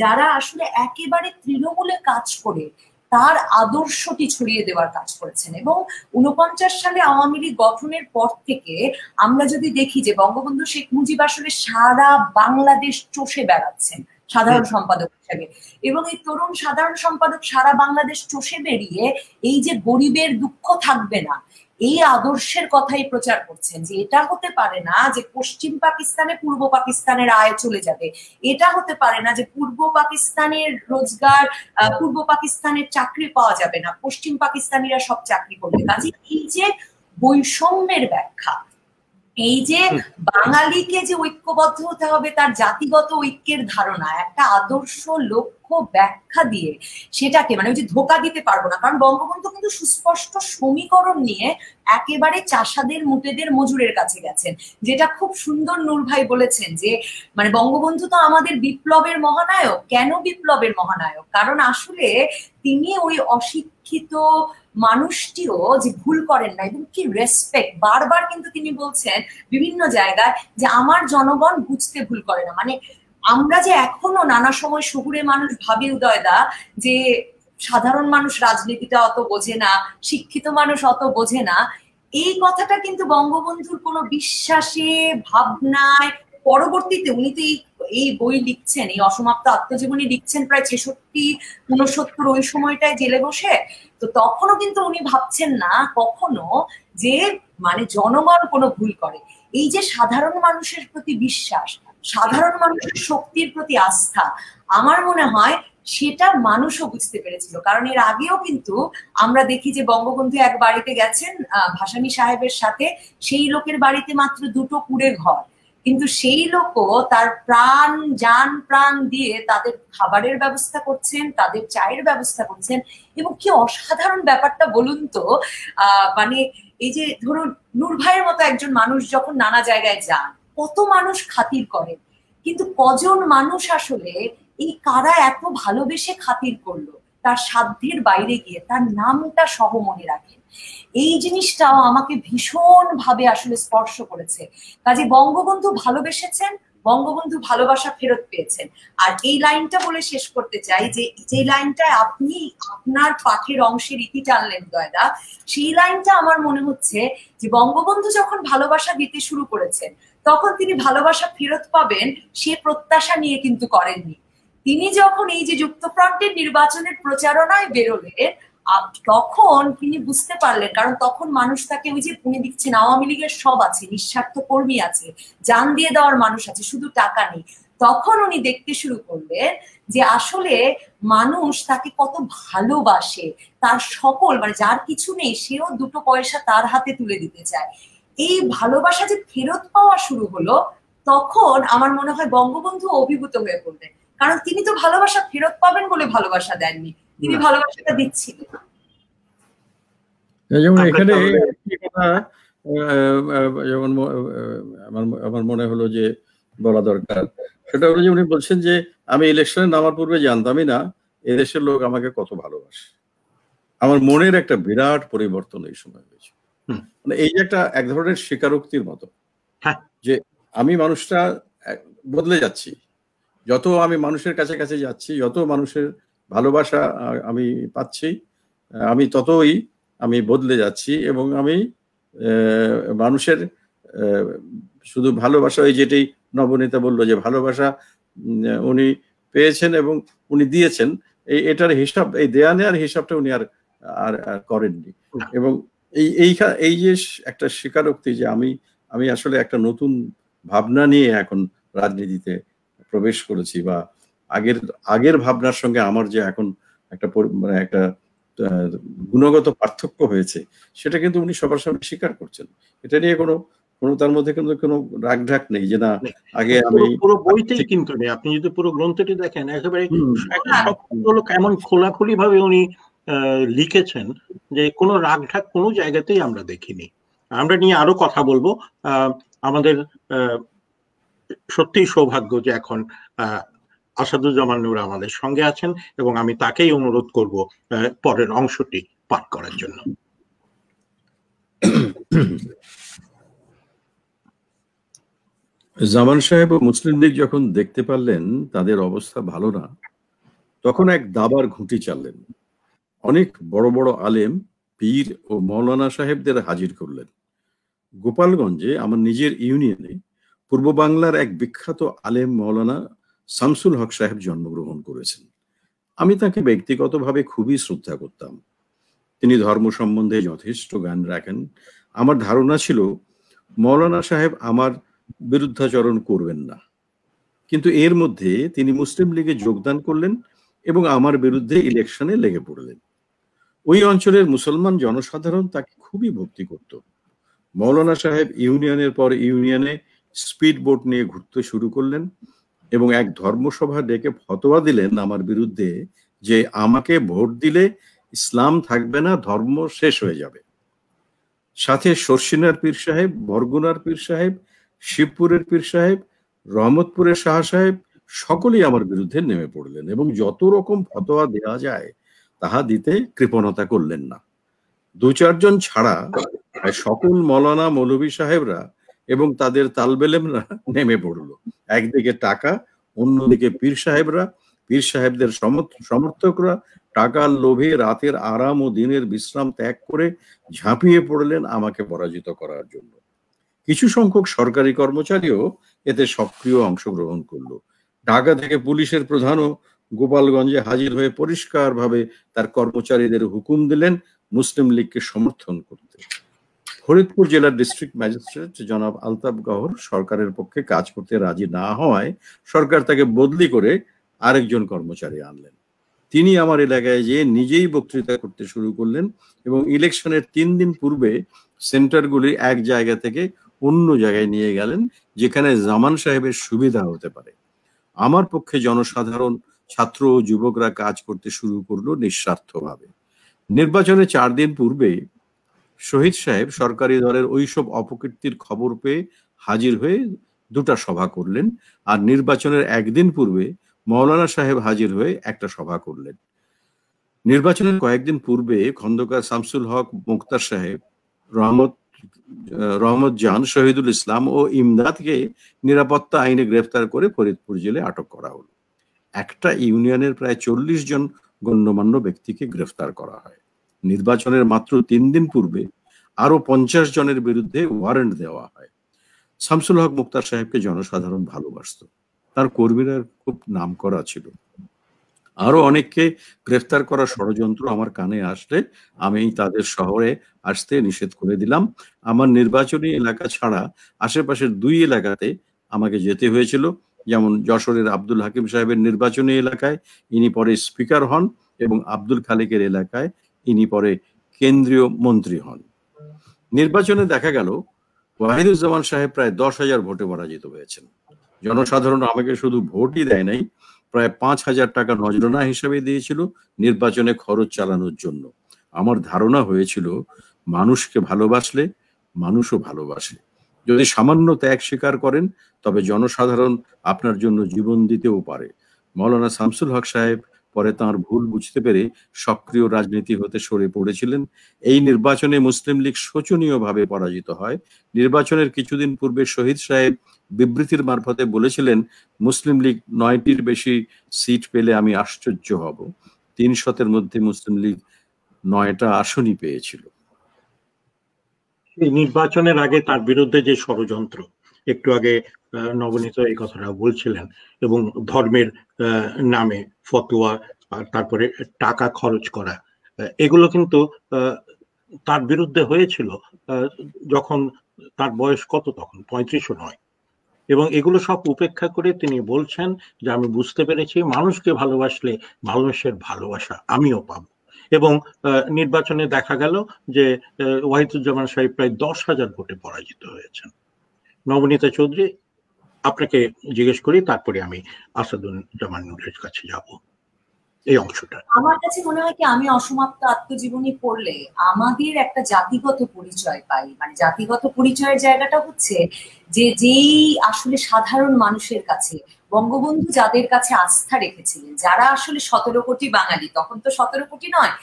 যারা আসলে একেবারে তৃণমূলে কাজ করে তার আদর্শটি ছড়িয়ে দেওয়ার কাজ করেছেন। এবং 49 সালে আওয়ামী লীগ গঠনের পর থেকে আমরা যদি দেখি যে বঙ্গবন্ধু শেখ মুজিব আসলে সারা বাংলাদেশ চষে বেড়াচ্ছেন সাধারণ সম্পাদক হিসেবে, এবং এই তরুণ সাধারণ সম্পাদক সারা বাংলাদেশ চষে বেরিয়ে এই যে গরিবের দুঃখ থাকবে না, এই আদর্শের কথাই প্রচার করছেন যে এটা হতে পারে না যে পশ্চিম পাকিস্তানে পূর্ব পাকিস্তানের আয় চলে যাবে, এটা হতে পারে না যে পূর্ব পাকিস্তানের রোজগার, পূর্ব পাকিস্তানের চাকরি পাওয়া যাবে না, পশ্চিম পাকিস্তানিরা সব চাকরি করবে। কাজে এই যে বৈষম্যের ব্যাখ্যা, এই যে বাঙালিকে যে ঐক্যবদ্ধ হতে হবে, তার জাতিগত ঐক্যের ধারণা, একটা আদর্শ লক্ষ্য ব্যাখ্যা দিয়ে সেটাকে মানে ওই যে ধোকা দিতে পারবো না, কারণ বঙ্গবন্ধু কিন্তু সুস্পষ্ট সমীকরণ নিয়ে একেবারে চাষাদের মুটেদের মজুরের কাছে গেছেন, যেটা খুব সুন্দর নূর ভাই বলেছেন যে মানে বঙ্গবন্ধু তো আমাদের বিপ্লবের মহানায়ক। কেন বিপ্লবের মহানায়ক? কারণ আসলে তিনি ওই অশিক্ষিত মানুষটিও যে ভুল করেন না, এবং কি রেসপেক্ট, বারবার কিন্তু তিনি বলছেন বিভিন্ন জায়গায় যে আমার জনগণ বুঝতে ভুল করে না। মানে আমরা যে এখনো নানা সময় শহুরে মানুষ ভাবি উদয়দা যে সাধারণ মানুষ রাজনীতিটা অত বোঝে না, শিক্ষিত মানুষ অত বোঝে না, এই কথাটা কিন্তু বঙ্গবন্ধুর কোনো বিশ্বাসে ভাবনায়, পরবর্তীতে উনি তো এই বই লিখছেন, এই অসমাপ্ত আত্মজীবনী লিখছেন প্রায় 66-69 ওই সময়টায় জেলে বসে। তো তখনও কিন্তু উনি ভাবছেন না কখনো যে মানে জনগণ কোনো ভুল করে। এই যে সাধারণ মানুষের প্রতি বিশ্বাস, সাধারণ মানুষের শক্তির প্রতি আস্থা, আমার মনে হয় সেটা মানুষও বুঝতে পেরেছিল। কারণ এর আগেও কিন্তু আমরা দেখি যে বঙ্গবন্ধু এক বাড়িতে গেছেন ভাসানী সাহেবের সাথে, সেই লোকের বাড়িতে মাত্র 2টো কুড়ে ঘর, কিন্তু সেই লোকও তার প্রাণ দিয়ে তাদের খাবারের ব্যবস্থা করছেন, তাদের চায়ের ব্যবস্থা করছেন। এবং কি অসাধারণ ব্যাপারটা বলুন তো, মানে এই যে ধরুন নূর ভাইয়ের মতো একজন মানুষ যখন নানা জায়গায় যান, কত মানুষ খাতির করেন, কিন্তু কজন মানুষ আসলে এই কারা এত ভালোবেসে খাতির করলো তার সাধ্যের বাইরে গিয়ে তার নামটা সহ মনে রাখেন। এই জিনিসটাও আমাকে ভীষণ ভাবে আসলে স্পর্শ করেছে। কাজে বঙ্গবন্ধু ভালোবেসেছেন, বঙ্গবন্ধু ভালোবাসা ফেরত পেয়েছেন। আর এই লাইনটা বলে শেষ করতে চাই যে লাইনটায় আপনি আপনার পাঠের অংশের ইতি টানলেন দয়দা, সেই লাইনটা আমার মনে হচ্ছে যে বঙ্গবন্ধু যখন ভালোবাসা দিতে শুরু করেছেন তখন তিনি ভালোবাসা ফেরত পাবেন সে প্রত্যাশা নিয়ে কিন্তু করেননি। তিনি যখন এই যে যুক্তফ্রন্টের নির্বাচনের প্রচারণায় বেরোলেন তখন তিনি বুঝতে পারলেন, কারণ তখন মানুষ তাকে ওই যে উনি দিচ্ছেন আওয়ামী লীগের সব আছে, নিঃস্বার্থ কর্মী আছে, জান দিয়ে দেওয়ার মানুষ আছে, শুধু টাকা নেই। তখন উনি দেখতে শুরু করলেন যে আসলে মানুষ তাকে কত ভালোবাসে, তার সকল মানে যার কিছু নেই সেও 2টো পয়সা তার হাতে তুলে দিতে চায়। এই ভালোবাসা যে ফেরত পাওয়া শুরু হলো তখন আমার মনে হয় বঙ্গবন্ধু অভিভূত হয়ে পড়লেন, কারণ তিনি তো ভালোবাসা ফেরত পাবেন বলে ভালোবাসা দেননি, তিনি ভালোবাসাটা দিচ্ছিলেন। যেমন এখানে যেমন আমার মনে হলো যে বলা দরকার, সেটা হলো যে উনি বলছেন যে আমি ইলেকশনে নামার পূর্বে জানতামই না এদেশের লোক আমাকে কত ভালোবাসে। আমার মনের একটা বিরাট পরিবর্তন এই সময় হয়েছে। মানে এই যে এক ধরনের স্বীকারোক্তির মতো যে আমি মানুষটা বদলে যাচ্ছি, যত আমি মানুষের কাছে কাছে যাচ্ছি, যত মানুষের ভালোবাসা আমি পাচ্ছি, আমি ততই আমি বদলে যাচ্ছি। এবং আমি মানুষের শুধু ভালোবাসা, ওই যেটাই নবনীতা বললো যে ভালোবাসা উনি পেয়েছেন এবং উনি দিয়েছেন, এটার হিসাব, এই দেয়া নেওয়ার হিসাবটা উনি আর করেননি। এবং এই যে একটা স্বীকারোক্তি যে আমি আসলে একটা নতুন ভাবনা নিয়ে এখন রাজনীতিতে প্রবেশ করেছি, বা আগের ভাবনার সঙ্গে আমার যে এখন একটা গুণগত পার্থক্য হয়েছে, সেটা কিন্তু উনি সবার সামনে স্বীকার করছেন। এটা নিয়ে কোনো তার মধ্যে কিন্তু কোনো রাগঢাক নেই যে না আগে আমি পুরো বইতেই কিন্তু নেই। আপনি যদি পুরো গ্রন্থটি দেখেন একেবারে সবগুলো কেমন খোলাখুলি ভাবে উনি লিখেছেন যে কোনো রাগঢাক কোনো জায়গাতেই আমরা দেখিনি। আমরা নিয়ে আরো কথা বলবো। আমাদের সত্যিই সৌভাগ্য যে এখন আসাদুজ্জামান নূর আমাদের সঙ্গে আছেন এবং আমি তাকেই অনুরোধ করব পরের অংশটি পাঠ করার জন্য। জামান সাহেব ও মুসলিম লীগ যখন দেখতে পারলেন তাদের অবস্থা ভালো না, তখন এক দাবার ঘুঁটি চাললেন। অনেক বড় বড় আলেম, পীর ও মৌলানা সাহেবদের হাজির করলেন। গোপালগঞ্জে আমার নিজের ইউনিয়নে পূর্ব বাংলার এক বিখ্যাত আলেম মৌলানা শামসুল হক সাহেব জন্মগ্রহণ করেছেন। আমি তাকে ব্যক্তিগতভাবে খুবই শ্রদ্ধা করতাম। তিনি ধর্ম সম্বন্ধে যথেষ্ট জ্ঞান রাখেন। আমার ধারণা ছিল মৌলানা সাহেব আমার বিরুদ্ধাচরণ করবেন না, কিন্তু এর মধ্যে তিনি মুসলিম লীগে যোগদান করলেন এবং আমার বিরুদ্ধে ইলেকশনে লেগে পড়লেন। ওই অঞ্চলের মুসলমান জনসাধারণ তাকে খুবই ভক্তি করত। মৌলানা সাহেব ইউনিয়নের পর ইউনিয়নে স্পিড বোট নিয়ে ঘুরতে শুরু করলেন এবং এক ধর্মসভা ডেকে ফতোয়া দিলেন আমার বিরুদ্ধে যে আমাকে ভোট দিলে ইসলাম থাকবে না, ধর্ম শেষ হয়ে যাবে। সাথে শর্ষিনার পীর সাহেব, বরগুনার পীর সাহেব, শিবপুরের পীর সাহেব, রহমতপুরের শাহ সাহেব সকলেই আমার বিরুদ্ধে নেমে পড়লেন এবং যত রকম ফতোয়া দেওয়া যায় তাহা দিতে কৃপণতা করলেন না। দু চারজন ছাড়া সকল মৌলানা মৌলভী সাহেবরা এবং তাদের তালবেলেমরা নেমে পড়লো। একদিকে টাকা, অন্যদিকে পীর সাহেবরা, পীর সাহেবদের সমর্থকরা টাকার লোভে রাতের আরাম ও দিনের বিশ্রাম ত্যাগ করে ঝাঁপিয়ে পড়লেন আমাকে পরাজিত করার জন্য। কিছু সংখ্যক সরকারি কর্মচারীও এতে সক্রিয় অংশগ্রহণ করলো। ঢাকা থেকে পুলিশের প্রধানও গোপালগঞ্জে হাজির হয়ে পরিষ্কারভাবে তার কর্মচারীদের হুকুম দিলেন মুসলিম লীগকে সমর্থন করতে। ফরিদপুর জেলার ডিস্ট্রিক্ট ম্যাজিস্ট্রেট জনাব আলতাফ গহর সরকারের পক্ষে কাজ করতে রাজি না হওয়ায় সরকার তাকে বদলি করে আরেকজন কর্মচারী আনলেন। তিনি আমার এলাকায় যেয়ে নিজেই বক্তৃতা করতে শুরু করলেন এবং ইলেকশনের 3 দিন পূর্বে সেন্টারগুলি এক জায়গা থেকে অন্য জায়গায় নিয়ে গেলেন যেখানে জামান সাহেবের সুবিধা হতে পারে। আমার পক্ষে জনসাধারণ, ছাত্র ও যুবকরা কাজ করতে শুরু করলো নিঃস্বার্থভাবে। নির্বাচনে 4 দিন পূর্বে শহীদ সাহেব সরকারি দলের ওইসব অপকীর্তির খবর পেয়ে হাজির হয়ে 2টা সভা করলেন, আর নির্বাচনের 1 দিন পূর্বে মৌলানা সাহেব হাজির হয়ে একটা সভা করলেন। নির্বাচনের কয়েকদিন পূর্বে খন্দকার শামসুল হক মুক্তার সাহেব, রহমত জান, শহীদুল ইসলাম ও ইমদাদকে নিরাপত্তা আইনে গ্রেফতার করে ফরিদপুর জেলে আটক করা হলো। একটা ইউনিয়নের প্রায় 40 জন গণ্যমান্য ব্যক্তিকে গ্রেফতার করা হয়। নির্বাচনের মাত্র 3 দিন পূর্বে আরো 50 জনের বিরুদ্ধে ওয়ারেন্ট দেওয়া হয়। শামসুল হক মুক্তার সাহেবকে জনসাধারণ ভালোবাসত, তার কর্মীরা খুব নাম করা ছিল। আরো অনেককে গ্রেফতার করার ষড়যন্ত্র আমার কানে আসলে আমি তাদের শহরে আসতে নিষেধ করে দিলাম। আমার নির্বাচনী এলাকা ছাড়া আশেপাশের 2 এলাকাতে আমাকে যেতে হয়েছিল, যেমন যশোরের আব্দুল হাকিম সাহেবের নির্বাচনী এলাকায় ইনি পরে স্পিকার হন এবং আব্দুল খালেকের এলাকায় ইনি পরে কেন্দ্রীয় মন্ত্রী হন। নির্বাচনে দেখা গেল ওয়াহিদুজ্জামান সাহেব প্রায় 10,000 ভোটে পরাজিত হয়েছেন। জনসাধারণ আমাকে শুধু ভোটই দেয় নাই, প্রায় 5,000 টাকা নজরানা হিসেবে দিয়েছিল নির্বাচনে খরচ চালানোর জন্য। আমার ধারণা হয়েছিল মানুষকে ভালোবাসলে মানুষও ভালোবাসে। যদি সামান্য ত্যাগ স্বীকার করেন তবে জনসাধারণ আপনার জন্য জীবন দিতেও পারে। মৌলানা শামসুল হক সাহেব পরে তাঁর ভুল বুঝতে পেরে সক্রিয় রাজনীতি হতে সরে পড়েছিলেন। এই নির্বাচনে মুসলিম লীগ শোচনীয়ভাবে পরাজিত হয়। নির্বাচনের কিছুদিন পূর্বে শহীদ সাহেব বিবৃতির মারফতে বলেছিলেন মুসলিম লীগ 9টির বেশি সিট পেলে আমি আশ্চর্য হব। 300-এর মধ্যে মুসলিম লীগ 9টা আসনই পেয়েছিল। এই নির্বাচনের আগে তার বিরুদ্ধে যে ষড়যন্ত্র, একটু আগে নবনীত এই কথাটা বলছিলেন, এবং ধর্মের নামে ফতোয়া আর তারপরে টাকা খরচ করা, এগুলো কিন্তু তার বিরুদ্ধে হয়েছিল যখন তার বয়স কত, তখন 35ও নয়। এবং এগুলো সব উপেক্ষা করে তিনি বলছেন যে আমি বুঝতে পেরেছি মানুষকে ভালোবাসলে মানুষের ভালোবাসা আমিও পাবো। এবং নির্বাচনে দেখা গেল যে ওয়াহিদুজ্জামান সাহেব প্রায় 10,000 ভোটে পরাজিত হয়েছেন। নবনীতা চৌধুরী, আপনাকে জিজ্ঞেস করি, তারপরে আমি আসাদুজ্জামান নূরের কাছে যাব এই অংশটা। আমার কাছে মনে হয় কি, আমি অসমাপ্ত আত্মজীবনী পড়লে আমাদের একটা জাতিগত পরিচয় পাই। মানে জাতিগত পরিচয়ের জায়গাটা হচ্ছে যে যেই আসলে সাধারণ মানুষের কাছে বঙ্গবন্ধু যাদের কাছে আস্থা রেখেছিলেন, যারা আসলে 17 কোটি বাঙালি, তখন তো 17 কোটি নয়,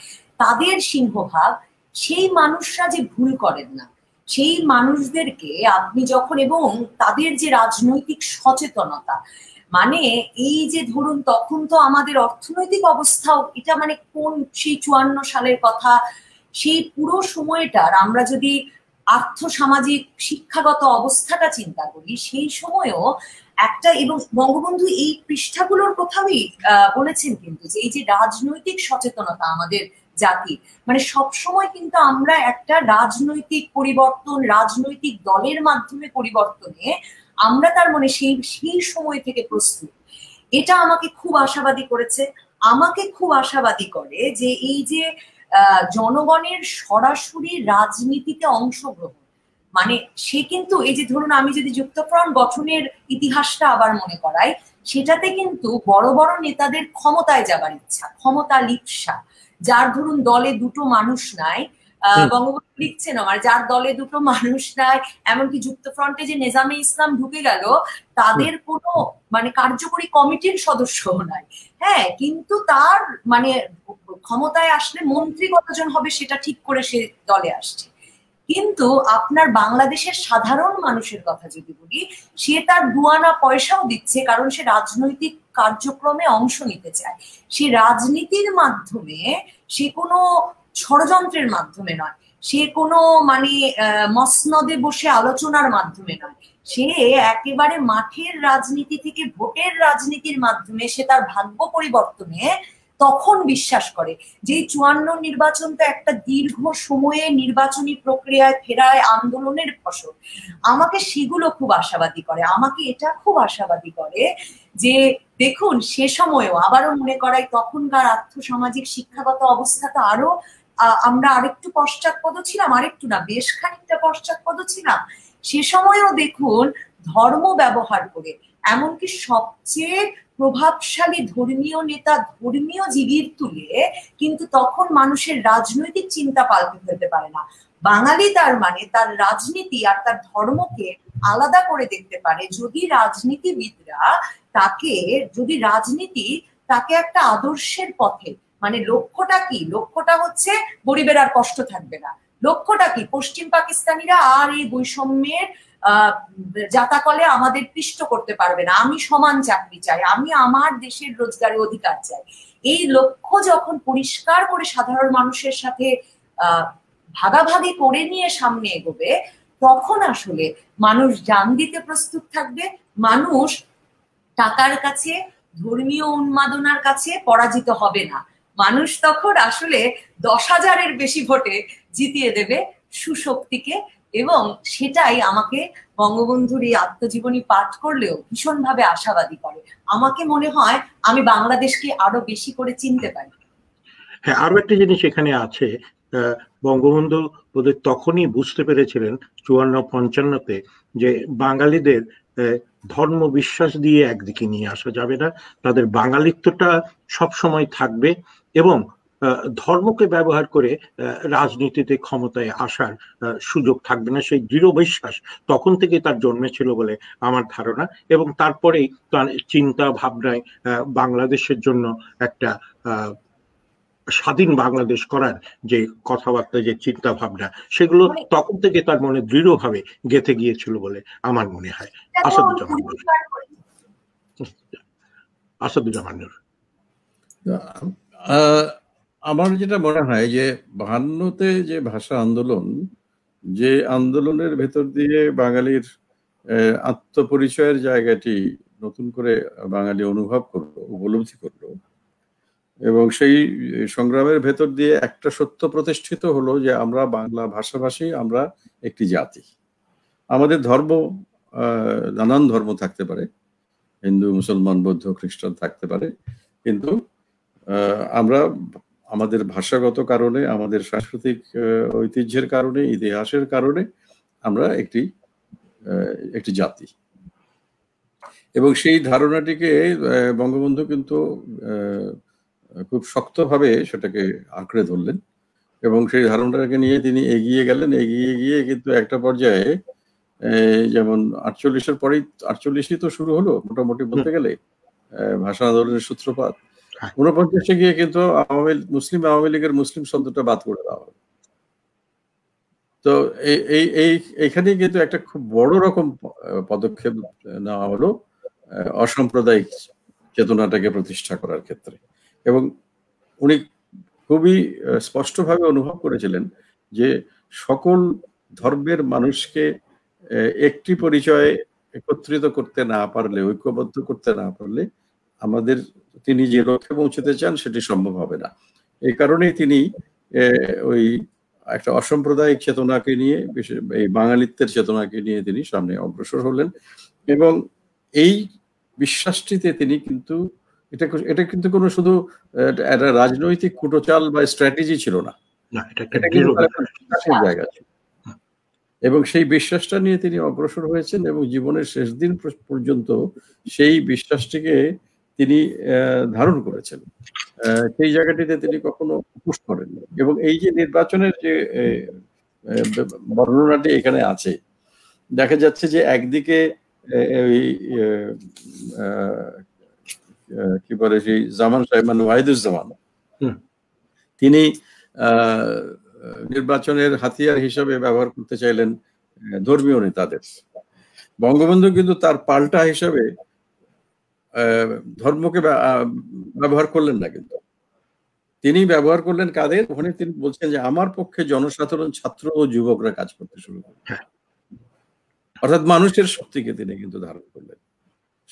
তাদের সিংহভাগ, সেই মানুষরা যে ভুল করেন না, সেই মানুষদেরকে আপনি যখন, এবং তাদের যে রাজনৈতিক সচেতনতা, মানে এই যে ধরুন তখন তো আমাদের অর্থনৈতিক অবস্থাও, এটা মানে কোন সেই 54 সালের কথা, সেই পুরো সময়টার আমরা যদি আর্থসামাজিক শিক্ষাগত অবস্থাটা চিন্তা করি, সেই সময়ও একটা, এবং বঙ্গবন্ধু এই পৃষ্ঠাগুলোর কোথাওই বলেছেন কিন্তু যে এই যে রাজনৈতিক সচেতনতা আমাদের জাতি, মানে সবসময় কিন্তু আমরা একটা রাজনৈতিক পরিবর্তন, রাজনৈতিক দলের মাধ্যমে পরিবর্তনে আমরা তার মানে সেই সময় থেকে প্রস্তুত। এটা আমাকে খুব আশাবাদী করেছে। আমাকে খুব আশাবাদী করে যে এই যে জনগণের সরাসরি রাজনীতিতে অংশগ্রহণ, মানে সে কিন্তু এই যে ধরুন আমি যদি যুক্তফ্রন্ট গঠনের ইতিহাসটা আবার মনে করাই, সেটাতে কিন্তু বড় বড় নেতাদের ক্ষমতায় যাবার ইচ্ছা, ক্ষমতা লিপ্সা, যার ধরুন দলে দুটো মানুষ নাই, বঙ্গবন্ধু লিখছেন আমার, যার দলে দুটো মানুষ নাই, এমনকি যুক্তফ্রন্টে যে নেজামে ইসলাম ঢুকে গেল তাদের কোনো মানে কার্যকরী কমিটির সদস্যও নাই, হ্যাঁ, কিন্তু তার মানে ক্ষমতায় আসলে মন্ত্রী কতজন হবে সেটা ঠিক করে সে দলে আসছে। কিন্তু আপনার বাংলাদেশের সাধারণ মানুষের কথা যদি বলি, সে তার দুয়ানা পয়সাও দিচ্ছে কারণ সে রাজনৈতিক কার্যক্রমে অংশ নিতে চায়। সে রাজনীতির মাধ্যমে, সে কোনো ষড়যন্ত্রের মাধ্যমে নয়, সে কোনো মানে মসনদে বসে আলোচনার মাধ্যমে নয়, সে একেবারে মাঠের রাজনীতি থেকে ভোটের রাজনীতির মাধ্যমে সে তার ভাগ্য পরিবর্তনে তখন বিশ্বাস করে। যে 54 নির্বাচন তো একটা দীর্ঘ সময়ে নির্বাচনী প্রক্রিয়ায় ফেরায় আন্দোলনের ফসল। আমাকে সেগুলো খুব আশাবাদী করে, আমাকে এটা খুব আশাবাদী করে যে দেখুন সে সময়েও আবারও মনে করাই তখনকার আর্থসামাজিক শিক্ষাগত অবস্থা তো আরো আমরা আরেকটু পশ্চাৎপদ ছিলাম, আরেকটু না বেশ খানিকটা পশ্চাৎপদ ছিলাম। সে সময়েও দেখুন ধর্ম ব্যবহার করে, এমনকি সবচেয়ে প্রভাবশালী ধর্মীয় নেতা ধর্মীয় জিগির তুলে কিন্তু তখন মানুষের রাজনৈতিক চিন্তা পাল্টে ফেলতে পারে না। বাঙালি তার মানে তার রাজনীতি আর তার ধর্মকে আলাদা করে দেখতে পারে যদি রাজনীতিবিদরা তাকে, যদি রাজনীতি তাকে একটা আদর্শের পথে, মানে লক্ষ্যটা কি, লক্ষ্যটা হচ্ছে গরিবের আর কষ্ট থাকবে না, লক্ষ্যটা কি পশ্চিম পাকিস্তানিরা আর এই বৈষম্যের জাতাকলে আমাদের পিষ্ট করতে পারবে না, আমি সমান চাকরি চাই, আমি আমার দেশের রোজগারের অধিকার চাই। এই লক্ষ্য যখন পরিষ্কার করে সাধারণ মানুষের সাথে ভাগাভাগি করে নিয়ে সামনে এগোবে, তখন আসলে মানুষ জান দিতে প্রস্তুত থাকবে, মানুষ টাকার কাছে, ধর্মীয় উন্মাদনার কাছে পরাজিত হবে না, মানুষ তখন আসলে 10,000-এর বেশি ভোটে জিতিয়ে দেবে সুশক্তিকে। এবং সেটাই আমাকে বঙ্গবন্ধুর এই আত্মজীবনী পাঠ করলেও ভীষণভাবে আশাবাদী করে। আমাকে মনে হয় আমি বাংলাদেশকে আরো বেশি করে চিনতে পারি। হ্যাঁ, আরো একটা জিনিস এখানে আছে, বঙ্গবন্ধু ওদের তখনই বুঝতে পেরেছিলেন 54-55-তে যে বাঙালিদের ধর্ম বিশ্বাস দিয়ে একদিকে নিয়ে আসা যাবে না, তাদের বাঙালিত্বটা সব সময় থাকবে এবং ধর্মকে ব্যবহার করে রাজনীতিতে ক্ষমতায় আসার সুযোগ থাকবে না, সেই দৃঢ় বিশ্বাস তখন থেকে তার জন্মেছিল বলে আমার ধারণা। এবং তারপরেই তার চিন্তা ভাবনায় বাংলাদেশের জন্য একটা স্বাধীন বাংলাদেশ করার যে কথাবার্তা, যে চিন্তা ভাবনা, সেগুলো তখন থেকে তার মনে দৃঢ়ভাবে গেঁথে গিয়েছিল বলে আমার মনে হয়। আসাদুজ্জামান নূর। আমার যেটা মনে হয় যে 52-তে যে ভাষা আন্দোলন, যে আন্দোলনের ভেতর দিয়ে বাঙালির আত্মপরিচয়ের জায়গাটি নতুন করে বাঙালি অনুভব করলো, উপলব্ধি করলো, এবং সেই সংগ্রামের ভেতর দিয়ে একটা সত্য প্রতিষ্ঠিত হলো যে আমরা বাংলা ভাষাভাষী, আমরা একটি জাতি। আমাদের ধর্ম নানান ধর্ম থাকতে পারে, হিন্দু, মুসলমান, বৌদ্ধ, খ্রিস্টান থাকতে পারে, কিন্তু আমরা আমাদের ভাষাগত কারণে, আমাদের সাংস্কৃতিক ঐতিহ্যের কারণে, ইতিহাসের কারণে আমরা একটি জাতি। এবং সেই ধারণাটিকে বঙ্গবন্ধু কিন্তু খুব শক্তভাবে সেটাকে আঁকড়ে ধরলেন এবং সেই ধারণাটাকে নিয়ে তিনি এগিয়ে গেলেন। এগিয়ে গিয়ে কিন্তু একটা পর্যায়ে যেমন 48-এর পরেই, 48ই তো শুরু হলো মোটামুটি বলতে গেলে ভাষা আন্দোলনের সূত্রপাত। 49-এ গিয়ে কিন্তু মুসলিম আওয়ামী লীগের মুসলিম শব্দটা বাদ করে দেওয়া হলো। তো এইখানে কিন্তু একটা খুব বড় রকম পদক্ষেপ নেওয়া হলো অসাম্প্রদায়িক চেতনাটাকে প্রতিষ্ঠা করার ক্ষেত্রে। এবং উনি খুবই স্পষ্টভাবে অনুভব করেছিলেন যে সকল ধর্মের মানুষকে একটি পরিচয়ে একত্রিত করতে না পারলে, ঐক্যবদ্ধ করতে না পারলে আমাদের, তিনি যে লক্ষ্যে পৌঁছতে চান সেটি সম্ভব হবে না। এই কারণেই তিনি ওই একটা অসাম্প্রদায়িক চেতনাকে নিয়ে, এই বাঙালিত্বের চেতনাকে নিয়ে তিনি সামনে অগ্রসর হলেন। এবং এই বিশ্বাসটিতে তিনি কিন্তু এটা কিন্তু কোনো শুধু একটা রাজনৈতিক কুটচাল বা স্ট্র্যাটেজি ছিল না, এটা কিন্তু জায়গা ছিল। এবং সেই বিশ্বাসটা নিয়ে তিনি অগ্রসর হয়েছেন এবং জীবনের শেষ দিন পর্যন্ত সেই বিশ্বাসটিকে তিনি ধারণ করেছেন। সেই জায়গাটিতে তিনি কখনো আপোষ করেননি। এবং এই যে নির্বাচনের যে বর্ণনাটি এখানে আছে, দেখা যাচ্ছে যে একদিকে কি বলে সেই জামান সাহেব মানে ওয়াহিদুজ্জামান, তিনি নির্বাচনের হাতিয়ার হিসাবে ব্যবহার করতে চাইলেন ধর্মীয় নেতাদের। বঙ্গবন্ধু কিন্তু তার পাল্টা হিসাবে ধর্মকে ব্যবহার করলেন না, কিন্তু তিনি ব্যবহার করলেন কাদের? ওখানে তিনি বলছেন যে আমার পক্ষে জনসাধারণ, ছাত্র ও যুবকরা কাজ করতে শুরু করলেন। অর্থাৎ মানুষের শক্তিকে তিনি কিন্তু ধারণ করলেন,